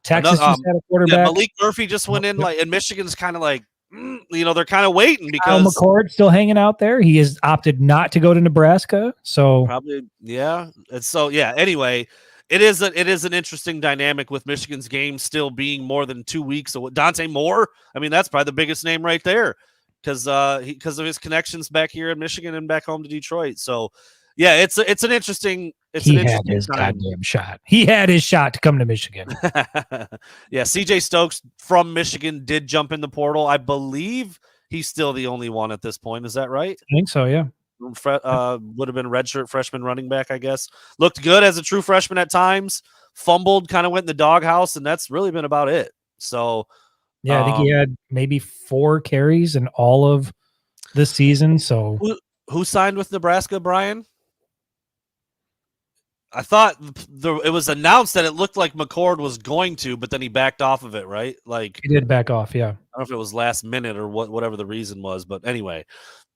Texas just had a quarterback. Malik Murphy just went in, and Michigan's kind of they're kind of waiting because Kyle McCord still hanging out there. He has opted not to go to Nebraska. So probably, yeah. And so, yeah, anyway, it is an interesting dynamic with Michigan's game still being more than 2 weeks. So Dante Moore, that's probably the biggest name right there because of his connections back here in Michigan and back home to Detroit. So Yeah, it's an interesting. He had his time. goddamn shot. He had his shot to come to Michigan. Yeah, CJ Stokes from Michigan did jump in the portal. I believe he's still the only one at this point. Is that right? I think so, yeah. Would have been redshirt freshman running back, I guess. Looked good as a true freshman at times. Fumbled, kind of went in the doghouse, and that's really been about it. So, yeah, I think he had maybe 4 carries in all of this season. So, who signed with Nebraska, Brian? I thought it was announced that it looked like McCord was going to, but then he backed off of it, right? Like he did back off, yeah. I don't know if it was last minute or whatever the reason was, but anyway.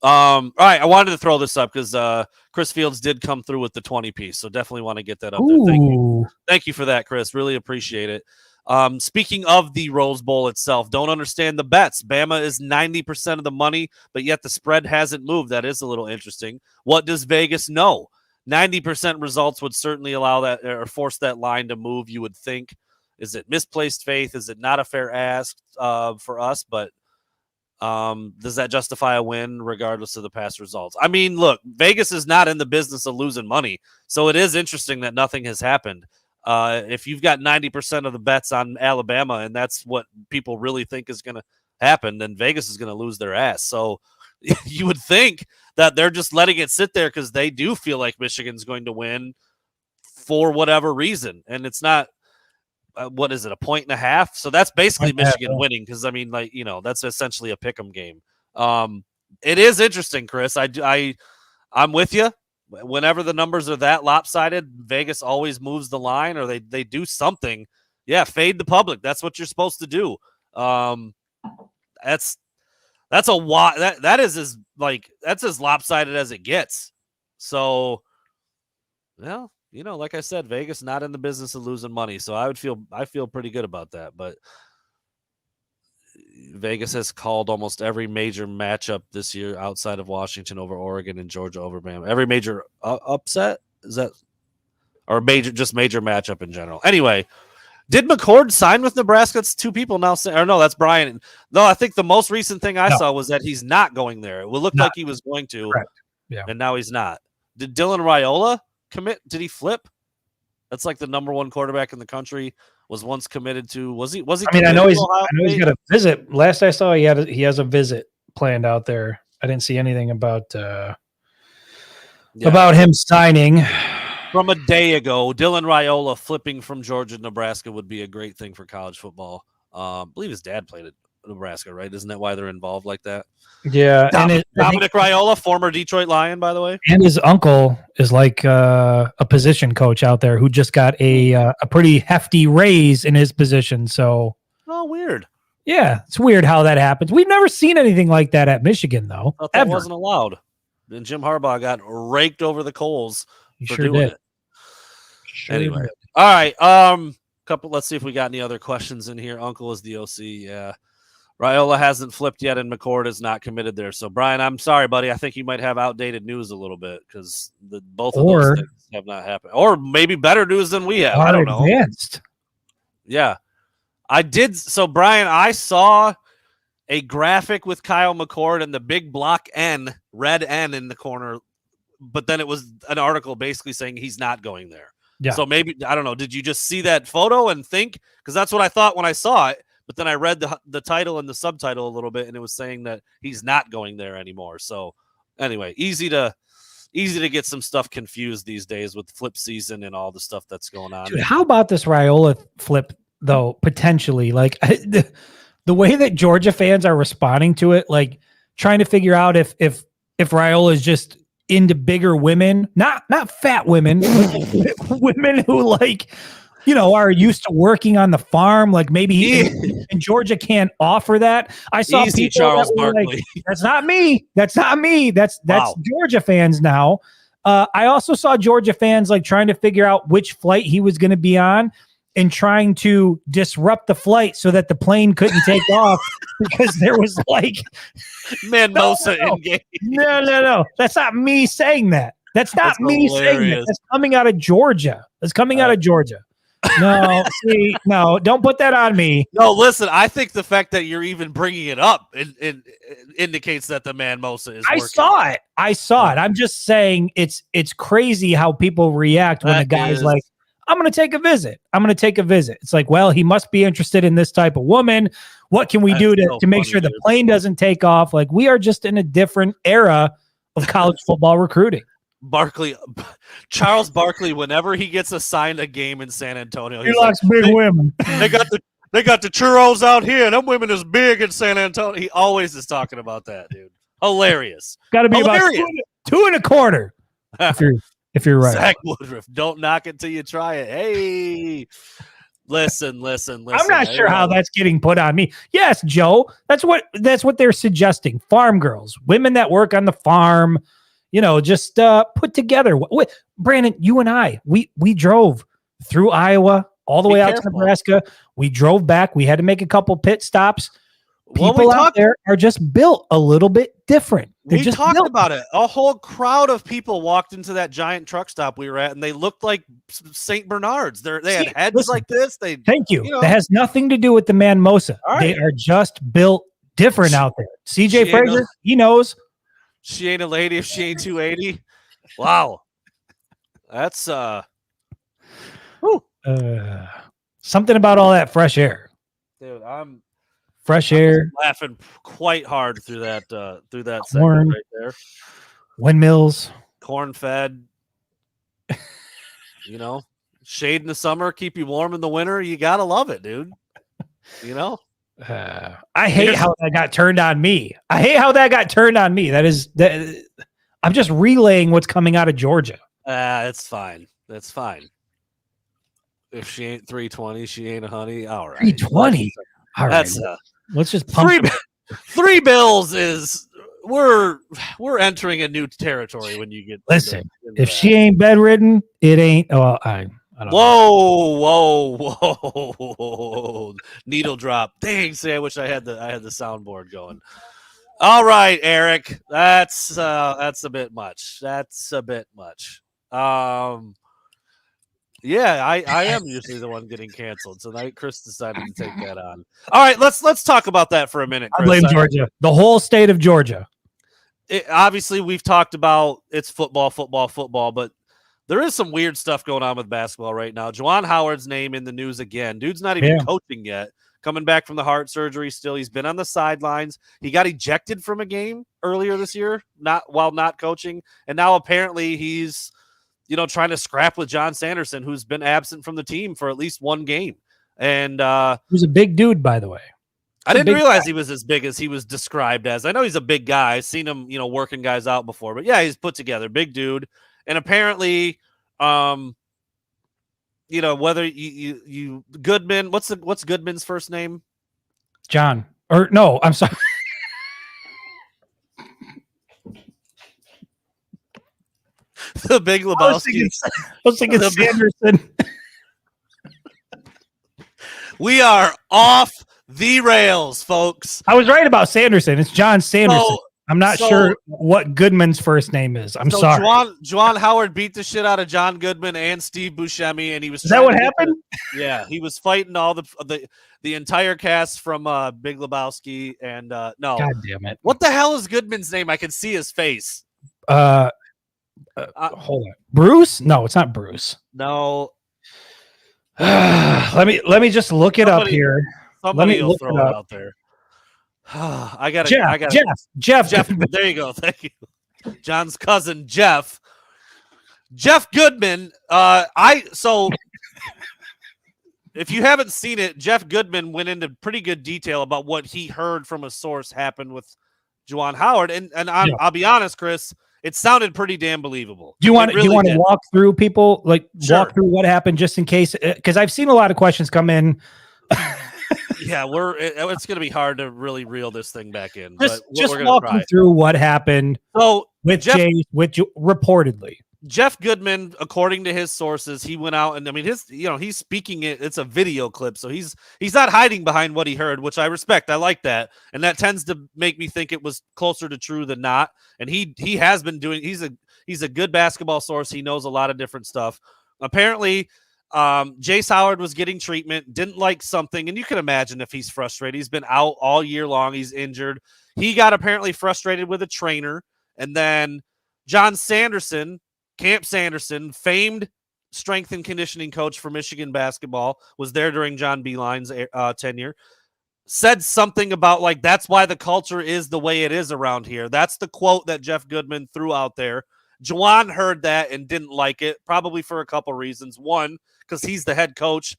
All right, I wanted to throw this up because Chris Fields did come through with the 20 piece, so definitely want to get that up there. Thank you for that, Chris. Really appreciate it. Speaking of the Rose Bowl itself, don't understand the bets. Bama is 90% of the money, but yet the spread hasn't moved. That is a little interesting. What does Vegas know? 90% results would certainly allow that or force that line to move, you would think. Is it misplaced faith? Is it not a fair ask for us? But does that justify a win regardless of the past results? I mean, look, Vegas is not in the business of losing money, so it is interesting that nothing has happened. If you've got 90% of the bets on Alabama and that's what people really think is going to happen, then Vegas is going to lose their ass. So you would think that they're just letting it sit there because they do feel like Michigan's going to win for whatever reason. And it's not, what is it, 1.5? So that's basically Michigan winning because, I mean, like, that's essentially a pick'em game. It is interesting, Chris. I'm with you. Whenever the numbers are that lopsided, Vegas always moves the line or they do something. Yeah, fade the public. That's what you're supposed to do. That's a lot. That is that's as lopsided as it gets. So, well, like I said, Vegas not in the business of losing money. So I feel pretty good about that. But Vegas has called almost every major matchup this year outside of Washington over Oregon and Georgia over Bama. Every major upset, is that, or major matchup in general. Anyway. Did McCord sign with Nebraska? It's 2 people now saying, or no, that's Brian. No, I think the most recent thing I saw was that he's not going there. It looked like he was going to, and now he's not. Did Dylan Raiola commit? Did he flip? That's like the number 1 quarterback in the country. Was once committed to. Was he? I mean, I know he's got a visit. Last I saw, he has a visit planned out there. I didn't see anything about him signing. From a day ago, Dylan Raiola flipping from Georgia to Nebraska would be a great thing for college football. I believe his dad played at Nebraska, right? Isn't that why they're involved like that? Yeah. Dominic Raiola, former Detroit Lion, by the way. And his uncle is like a position coach out there who just got a pretty hefty raise in his position. So, weird. Yeah, it's weird how that happens. We've never seen anything like that at Michigan, though. I thought that wasn't allowed. And Jim Harbaugh got raked over the coals. Sure did. Anyway, all right. Let's see if we got any other questions in here. Uncle is the OC. Yeah, Raiola hasn't flipped yet, and McCord is not committed there. So, Brian, I'm sorry, buddy. I think you might have outdated news a little bit because both of those things have not happened, or maybe better news than we have. I don't know. Advanced. Yeah, I did. So, Brian, I saw a graphic with Kyle McCord and the big block N, red N in the corner. But then it was an article basically saying he's not going there. Yeah. So maybe, I don't know, did you just see that photo and think? Because that's what I thought when I saw it. But then I read the title and the subtitle a little bit, and it was saying that he's not going there anymore. So anyway, easy to get some stuff confused these days with flip season and all the stuff that's going on. Dude, how about this Raiola flip, though, potentially? Like the way that Georgia fans are responding to it, like trying to figure out if Raiola is just into bigger women, not fat women, but women who are used to working on the farm. Like maybe and Georgia can't offer that. I saw people Charles that were Barkley. like, that's not me. That's Wow. Georgia fans now. I also saw Georgia fans like trying to figure out which flight he was going to be on and trying to disrupt the flight so that the plane couldn't take off because there was like Mendoza engaged. No. That's not me saying that. That's not me saying that. That's coming out of Georgia. That's coming out of Georgia. No, see, no, don't put that on me. No, listen. I think the fact that you're even bringing it up it indicates that the man Mosa is. I saw it. I'm just saying it's crazy how people react when the guy's like, I'm going to take a visit. It's like, well, he must be interested in this type of woman. What can we do to make sure the plane doesn't take off? Like, we are just in a different era of college football recruiting. Charles Barkley, whenever he gets assigned a game in San Antonio, he likes big women. They got the churros out here. Them women is big in San Antonio. He always is talking about that, dude. Hilarious. Got to be about 2.25. If you're right. Zach Woodruff, don't knock it till you try it. Hey, listen. I'm not sure how that's getting put on me. Yes, Joe, that's what they're suggesting. Farm girls, women that work on the farm, just put together. Brandon, you and I, we drove through Iowa all the way out to Nebraska. We drove back. We had to make a couple pit stops. People out there are just built a little bit different. We talked about it. A whole crowd of people walked into that giant truck stop we were at, and they looked like St. Bernards. They had heads like this. Thank you. That has nothing to do with the man Mosa. Right. They are just built different out there. CJ Frazier, he knows. She ain't a lady if she ain't 280. Wow. That's something about all that fresh air. Dude, fresh air. Laughing quite hard through that corn, segment right there. Windmills, corn fed. Shade in the summer, keep you warm in the winter. You gotta love it, dude. I hate how that got turned on me. That is that. I'm just relaying what's coming out of Georgia. It's fine. That's fine. If she ain't 320, she ain't a honey. All right. 320. All right. Let's just pump three bills is we're entering a new territory when you get. Listen, if she ain't bedridden, it ain't. Oh, I don't know. Whoa. Needle drop. Dang, say I wish I had the soundboard going. All right, Eric. That's a bit much. Yeah, I am usually the one getting canceled. Tonight, Chris decided to take that on. All right, let's talk about that for a minute, Chris. I blame Georgia. The whole state of Georgia. Obviously, we've talked about it's football, but there is some weird stuff going on with basketball right now. Juwan Howard's name in the news again. Dude's not even coaching yet. Coming back from the heart surgery still. He's been on the sidelines. He got ejected from a game earlier this year, while not coaching. And now apparently he's trying to scrap with John Sanderson, who's been absent from the team for at least one game. And he's a big dude, by the way. I didn't realize he was as big as he was described as. I know he's a big guy. I've seen him, working guys out before. But yeah, he's put together, big dude. And apparently, whether you Goodman, what's Goodman's first name? John. Or no, I'm sorry. The Big Lebowski. I was thinking Sanderson. We are off the rails, folks. I was right about Sanderson. It's John Sanderson. I'm not sure what Goodman's first name is. I'm sorry. Juwan Howard beat the shit out of John Goodman and Steve Buscemi, and he was. Is that what happened? Yeah, he was fighting all the entire cast from Big Lebowski, and no. God damn it! What the hell is Goodman's name? I can see his face. Hold on, Bruce? No, it's not Bruce. No. let me just look it up here. Somebody will throw it out there. I got Jeff. There you go. Thank you. John's cousin, Jeff Goodman. If you haven't seen it, Jeff Goodman went into pretty good detail about what he heard from a source happened with Juwan Howard. And I'll be honest, Chris, it sounded pretty damn believable. Do you want to walk through walk through what happened just in case? Because I've seen a lot of questions come in. Yeah, it's going to be hard to really reel this thing back in. Just walk me through what happened. So with reportedly, Jeff Goodman, according to his sources, he went out and he's speaking it. It's a video clip, so he's not hiding behind what he heard, which I respect. I like that, and that tends to make me think it was closer to true than not. And he has been doing. He's a good basketball source. He knows a lot of different stuff. Apparently, Jace Howard was getting treatment, didn't like something, and you can imagine if he's frustrated. He's been out all year long. He's injured. He got apparently frustrated with a trainer, and then John Sanderson, Camp Sanderson, famed strength and conditioning coach for Michigan basketball, was there during John Beilein's tenure, said something about like, that's why the culture is the way it is around here. That's the quote that Jeff Goodman threw out there. Juwan heard that and didn't like it, probably for a couple reasons. One, because he's the head coach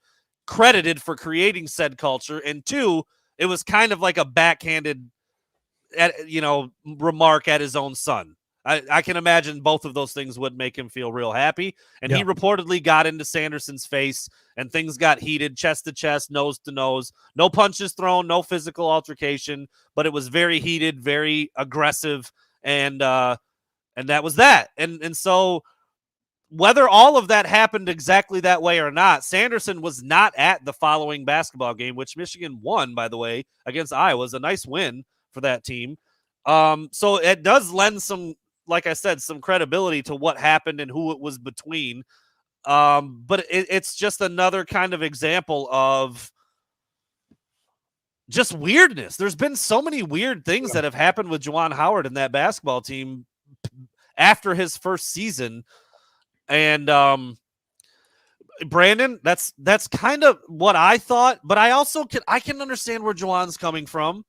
credited for creating said culture. And two, it was kind of like a backhanded, remark at his own son. I can imagine both of those things would make him feel real happy. And he reportedly got into Sanderson's face and things got heated, chest to chest, nose to nose. No punches thrown, no physical altercation, but it was very heated, very aggressive. And that was that. And so whether all of that happened exactly that way or not, Sanderson was not at the following basketball game, which Michigan won, by the way, against Iowa. It was a nice win for that team. So it does lend some, like I said, some credibility to what happened and who it was between. But it's just another kind of example of just weirdness. There's been so many weird things that have happened with Juwan Howard and that basketball team after his first season. And Brandon, that's kind of what I thought, but I also can understand where Juwan's coming from.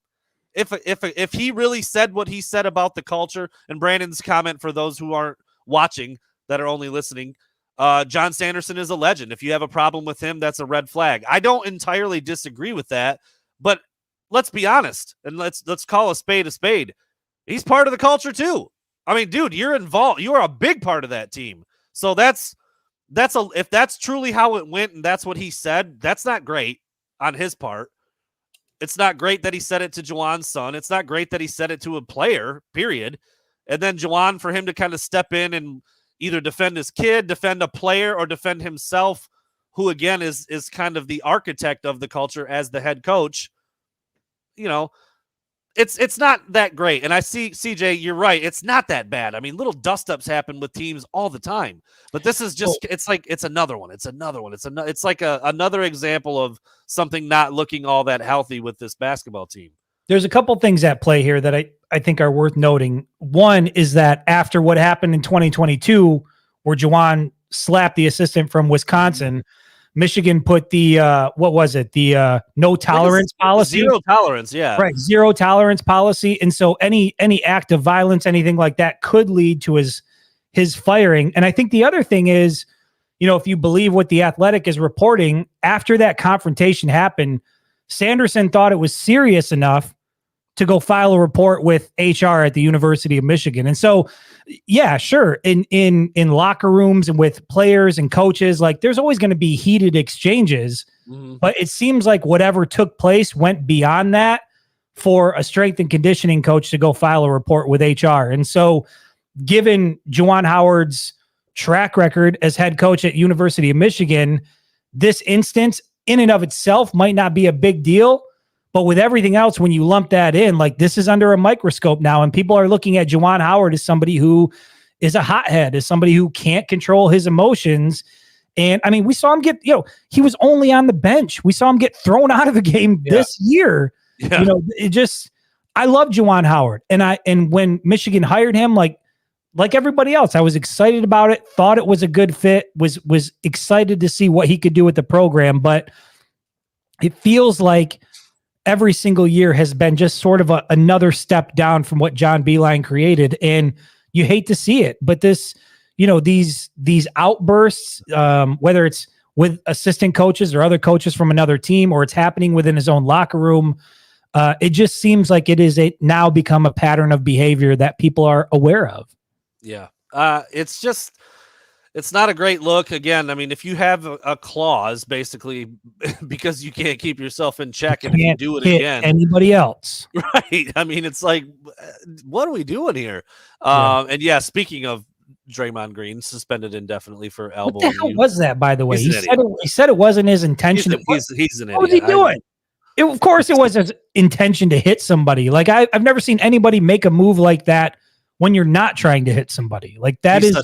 If he really said what he said about the culture, and Brandon's comment for those who aren't watching that are only listening, John Sanderson is a legend. If you have a problem with him, that's a red flag. I don't entirely disagree with that, but let's be honest and let's call a spade a spade. He's part of the culture too. I mean, dude, you're involved. You are a big part of that team. So if that's truly how it went and that's what he said, that's not great on his part. It's not great that he said it to Juwan's son. It's not great that he said it to a player, period. And then Juwan, for him to kind of step in and either defend his kid, defend a player, or defend himself, who again is kind of the architect of the culture as the head coach, it's not that great. And I see, CJ, you're right. It's not that bad. I mean, little dust-ups happen with teams all the time. But this is just, it's another one. It's like another example of something not looking all that healthy with this basketball team. There's a couple things at play here that I think are worth noting. One is that after what happened in 2022, where Juwan slapped the assistant from Wisconsin, Michigan put the the no tolerance policy. Zero tolerance, yeah. Right, zero tolerance policy. And so any act of violence, anything like that could lead to his firing. And I think the other thing is, if you believe what The Athletic is reporting, after that confrontation happened, Sanderson thought it was serious enough to go file a report with HR at the University of Michigan. And so, yeah, sure. In locker rooms and with players and coaches, like there's always going to be heated exchanges, but it seems like whatever took place went beyond that for a strength and conditioning coach to go file a report with HR. And so given Juwan Howard's track record as head coach at University of Michigan, this instance in and of itself might not be a big deal. But with everything else, when you lump that in, like this is under a microscope now, and people are looking at Juwan Howard as somebody who is a hothead, as somebody who can't control his emotions. And I mean, we saw him get, he was only on the bench. We saw him get thrown out of the game this year. Yeah. I love Juwan Howard. And when Michigan hired him, like everybody else, I was excited about it, thought it was a good fit, was excited to see what he could do with the program. But it feels like every single year has been just sort of another step down from what John Beilein created. And you hate to see it, but this, these outbursts, whether it's with assistant coaches or other coaches from another team, or it's happening within his own locker room, it just seems like it is now become a pattern of behavior that people are aware of. Yeah. It's not a great look. Again, I mean, if you have a clause, basically, because you can't keep yourself in check and you do it again, anybody else, right? I mean, it's like, what are we doing here? And yeah, speaking of Draymond Green, suspended indefinitely for elbow. What the hell was that, by the way? He said it wasn't his intention. He's an idiot. What was he doing? Of course, it was his intention to hit somebody. Like I've never seen anybody make a move like that when you're not trying to hit somebody. Like that is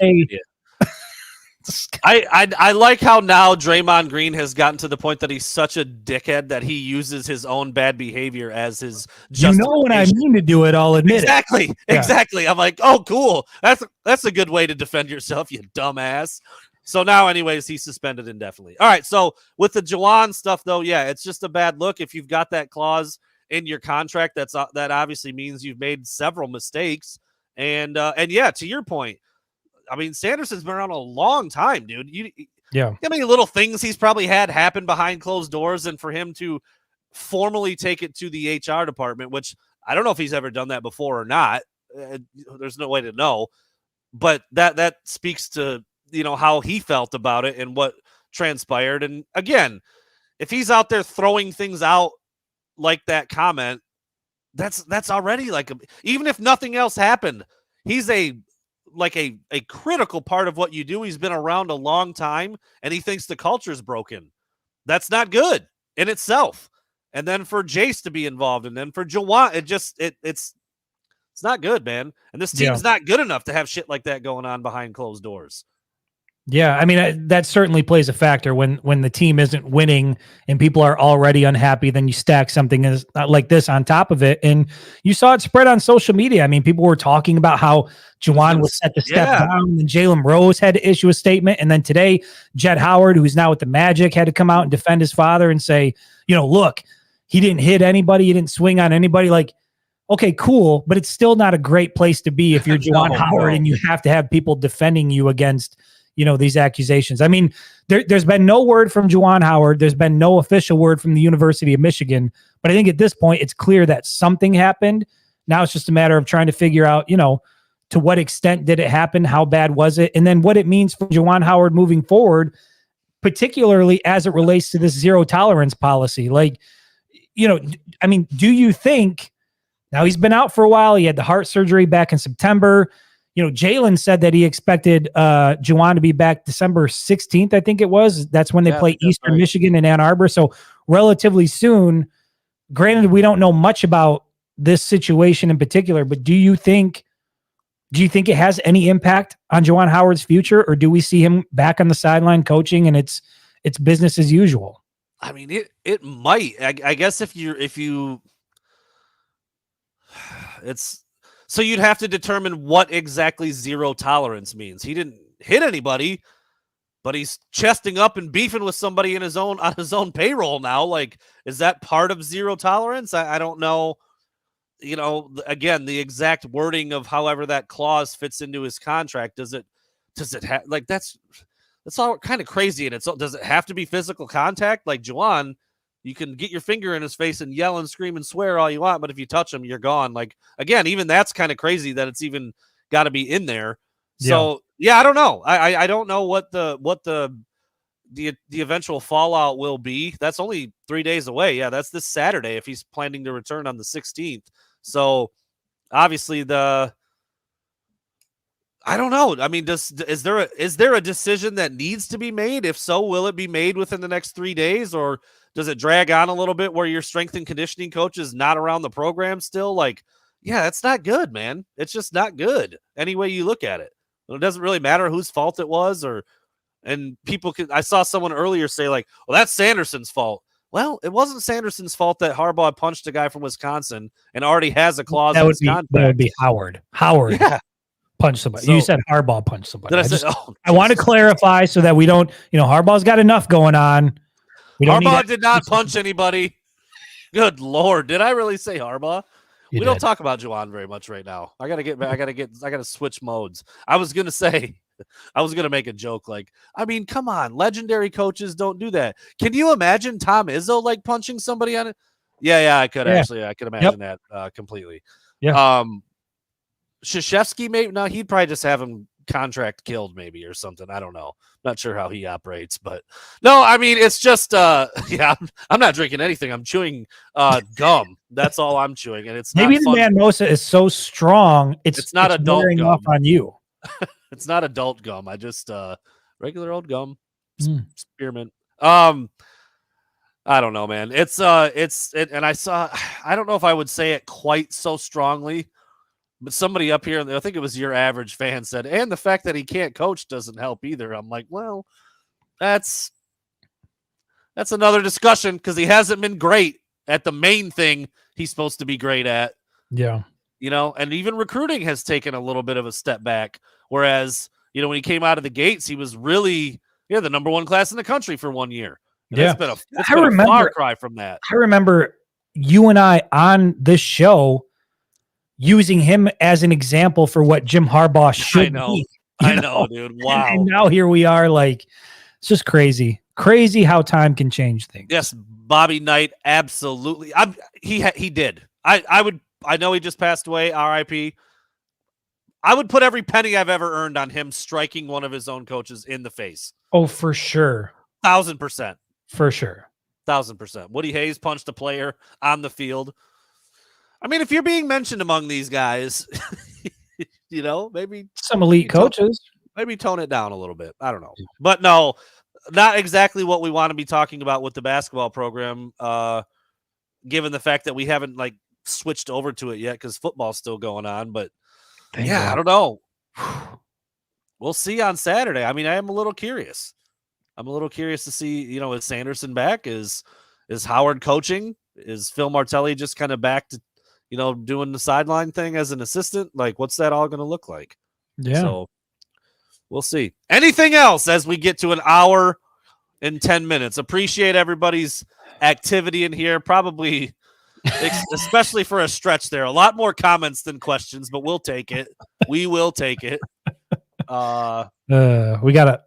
I like how now Draymond Green has gotten to the point that he's such a dickhead that he uses his own bad behavior as his justification. When I mean to do it, I'll admit exactly, it. Exactly. I'm like, oh, cool. That's a good way to defend yourself, you dumbass. So now, anyways, he's suspended indefinitely. All right. So with the Juwan stuff, though, yeah, it's just a bad look. If you've got that clause in your contract, that obviously means you've made several mistakes. And yeah, to your point, I mean, Sanderson's been around a long how many little things he's probably had happen behind closed doors, and for him to formally take it to the HR department, which I don't know if he's ever done that before or not. There's no way to know, but that speaks to, how he felt about it and what transpired. And again, if he's out there throwing things out like that comment, that's already like, even if nothing else happened, he's a critical part of what you do. He's been around a long time, and he thinks the culture is broken. That's not good in itself. And then for Jace to be involved, and then for Juwan, it's not good, man. And this team's not good enough to have shit like that going on behind closed doors. Yeah, I mean, that certainly plays a factor when the team isn't winning and people are already unhappy. Then you stack something like this on top of it, and you saw it spread on social media. I mean, people were talking about how Juwan was set to step down, and Jalen Rose had to issue a statement, and then today, Juwan Howard, who's now with the Magic, had to come out and defend his father and say, look, he didn't hit anybody, he didn't swing on anybody. Like, okay, cool, but it's still not a great place to be if you're Juwan Howard and you have to have people defending you against these accusations. I mean, there's been no word from Juwan Howard. There's been no official word from the University of Michigan. But I think at this point, it's clear that something happened. Now it's just a matter of trying to figure out, to what extent did it happen? How bad was it? And then what it means for Juwan Howard moving forward, particularly as it relates to this zero tolerance policy. Like, I mean, do you think, now he's been out for a while. He had the heart surgery back in September. Jalen said that he expected Juwan to be back December 16th, I think it was. That's when they play Eastern Michigan and Ann Arbor. So relatively soon. Granted, we don't know much about this situation in particular, but do you think it has any impact on Juwan Howard's future, or do we see him back on the sideline coaching and it's business as usual? I mean, it might. I guess if you it's. So you'd have to determine what exactly zero tolerance means. He didn't hit anybody, but he's chesting up and beefing with somebody on his own payroll now. Like, is that part of zero tolerance? I don't know. Again, the exact wording of however that clause fits into his contract. Does it have, like, that's all kind of crazy. And does it have to be physical contact? Like Juwan, you can get your finger in his face and yell and scream and swear all you want, but if you touch him, you're gone. Like, again, even that's kind of crazy that it's even got to be in there. So I don't know. I don't know what the eventual fallout will be. That's only 3 days away. Yeah, that's this Saturday if he's planning to return on the 16th. So obviously I don't know. I mean, is there a decision that needs to be made? If so, will it be made within the next 3 days, or does it drag on a little bit where your strength and conditioning coach is not around the program still? Like, yeah, that's not good, man. It's just not good any way you look at it. It doesn't really matter whose fault it was, and people I saw someone earlier say, like, well, that's Sanderson's fault. Well, it wasn't Sanderson's fault that Harbaugh punched a guy from Wisconsin and already has a clause in his contract. That would be Howard. Yeah. Punched somebody. So, you said Harbaugh punched somebody. I want to clarify so that we don't, Harbaugh's got enough going on. Harbaugh did not punch anybody. Good Lord. Did I really say Harbaugh? We don't talk about Juwan very much right now. I gotta switch modes. I was gonna make a joke like, I mean, come on, legendary coaches don't do that. Can you imagine Tom Izzo like punching somebody on it? Yeah, I could actually. I could imagine that completely. Yeah. Krzyzewski, maybe no, he'd probably just have him contract killed maybe or something. I don't know. Not sure how he operates, but no, I mean, it's just I'm not drinking anything. I'm chewing gum. That's all I'm chewing, and it's maybe the Manmosa is so strong it's not adult gum off on you. It's not adult gum. I just regular old gum. Spearmint. I don't know, man. And I don't know if I would say it quite so strongly, But somebody up here, I think it was your average fan, said, and the fact that he can't coach doesn't help either. I'm like, well, that's another discussion because he hasn't been great at the main thing he's supposed to be great at. Yeah. And even recruiting has taken a little bit of a step back. Whereas, when he came out of the gates, he was really the number one class in the country for 1 year. And Yeah. It's been a far cry from that. I remember you and I on this show using him as an example for what Jim Harbaugh should be. I know, dude. Wow. And now here we are, like, it's just crazy. Crazy how time can change things. Yes, Bobby Knight, absolutely. He did. I know he just passed away, RIP. I would put every penny I've ever earned on him striking one of his own coaches in the face. Oh, for sure. 1,000%. For sure. 1,000%. Woody Hayes punched a player on the field. I mean, if you're being mentioned among these guys, maybe some elite coaches. Maybe tone it down a little bit. I don't know. But no, not exactly what we want to be talking about with the basketball program, given the fact that we haven't switched over to it yet because football's still going on. But I don't know. We'll see on Saturday. I mean, I am a little curious. I'm a little curious to see, is Sanderson back? Is Howard coaching? Is Phil Martelli just kind of back to, doing the sideline thing as an assistant? What's that all going to look like? Yeah. So we'll see. Anything else as we get to an hour and 10 minutes? Appreciate everybody's activity in here. Probably, especially for a stretch there. A lot more comments than questions, but we'll take it. We will take it. We got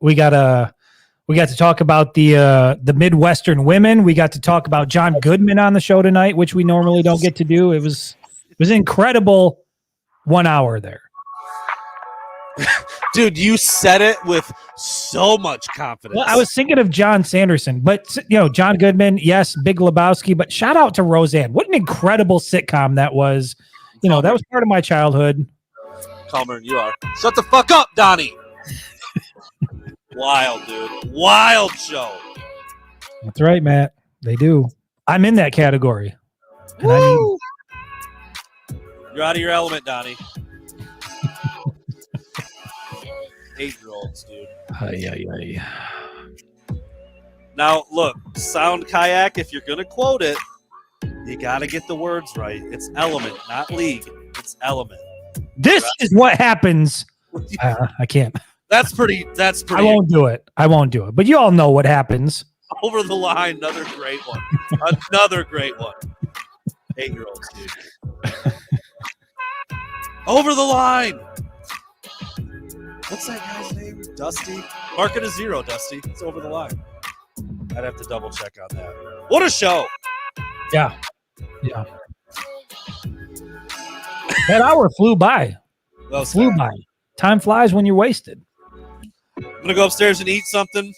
to talk about the Midwestern women. We got to talk about John Goodman on the show tonight, which we normally don't get to do. It was an incredible 1 hour there. Dude, you said it with so much confidence. Well, I was thinking of John Sanderson, but John Goodman, yes, Big Lebowski, but shout out to Roseanne. What an incredible sitcom that was. That was part of my childhood. Calmer, you are. Shut the fuck up, Donnie. Wild, dude. Wild show. That's right, Matt. They do. I'm in that category. And you're out of your element, Donnie. 8-year-olds, dude. Ay. Now, look, sound kayak, if you're going to quote it, you got to get the words right. It's element, not league. It's element. This is what happens. I can't. That's pretty. I won't do it. But you all know what happens. Over the line, another great one. Another great one. 8-year-olds, dude. Over the line. What's that guy's name? Dusty? Mark it a 0, Dusty. It's over the line. I'd have to double check on that. What a show. Yeah. That hour flew by. By. Time flies when you're wasted. I'm gonna go upstairs and eat something.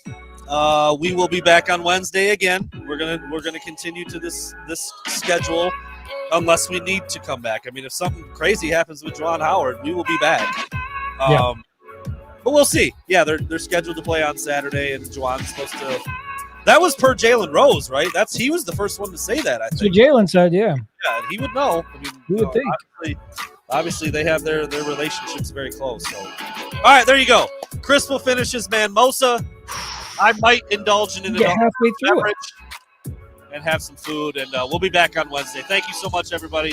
We will be back on Wednesday again. We're gonna continue to this schedule unless we need to come back. I mean, if something crazy happens with Juwan Howard, we will be back. But we'll see. Yeah, they're scheduled to play on Saturday, and Juwan's supposed to. That was per Jalen Rose, right? He was the first one to say that. I think. So Jalen said, yeah. Yeah, he would know. I mean, you would think. Obviously, they have their relationships very close. So, all right, there you go. Chris will finish his Manmosa. I might indulge in an halfway through beverage and have some food, and we'll be back on Wednesday. Thank you so much, everybody.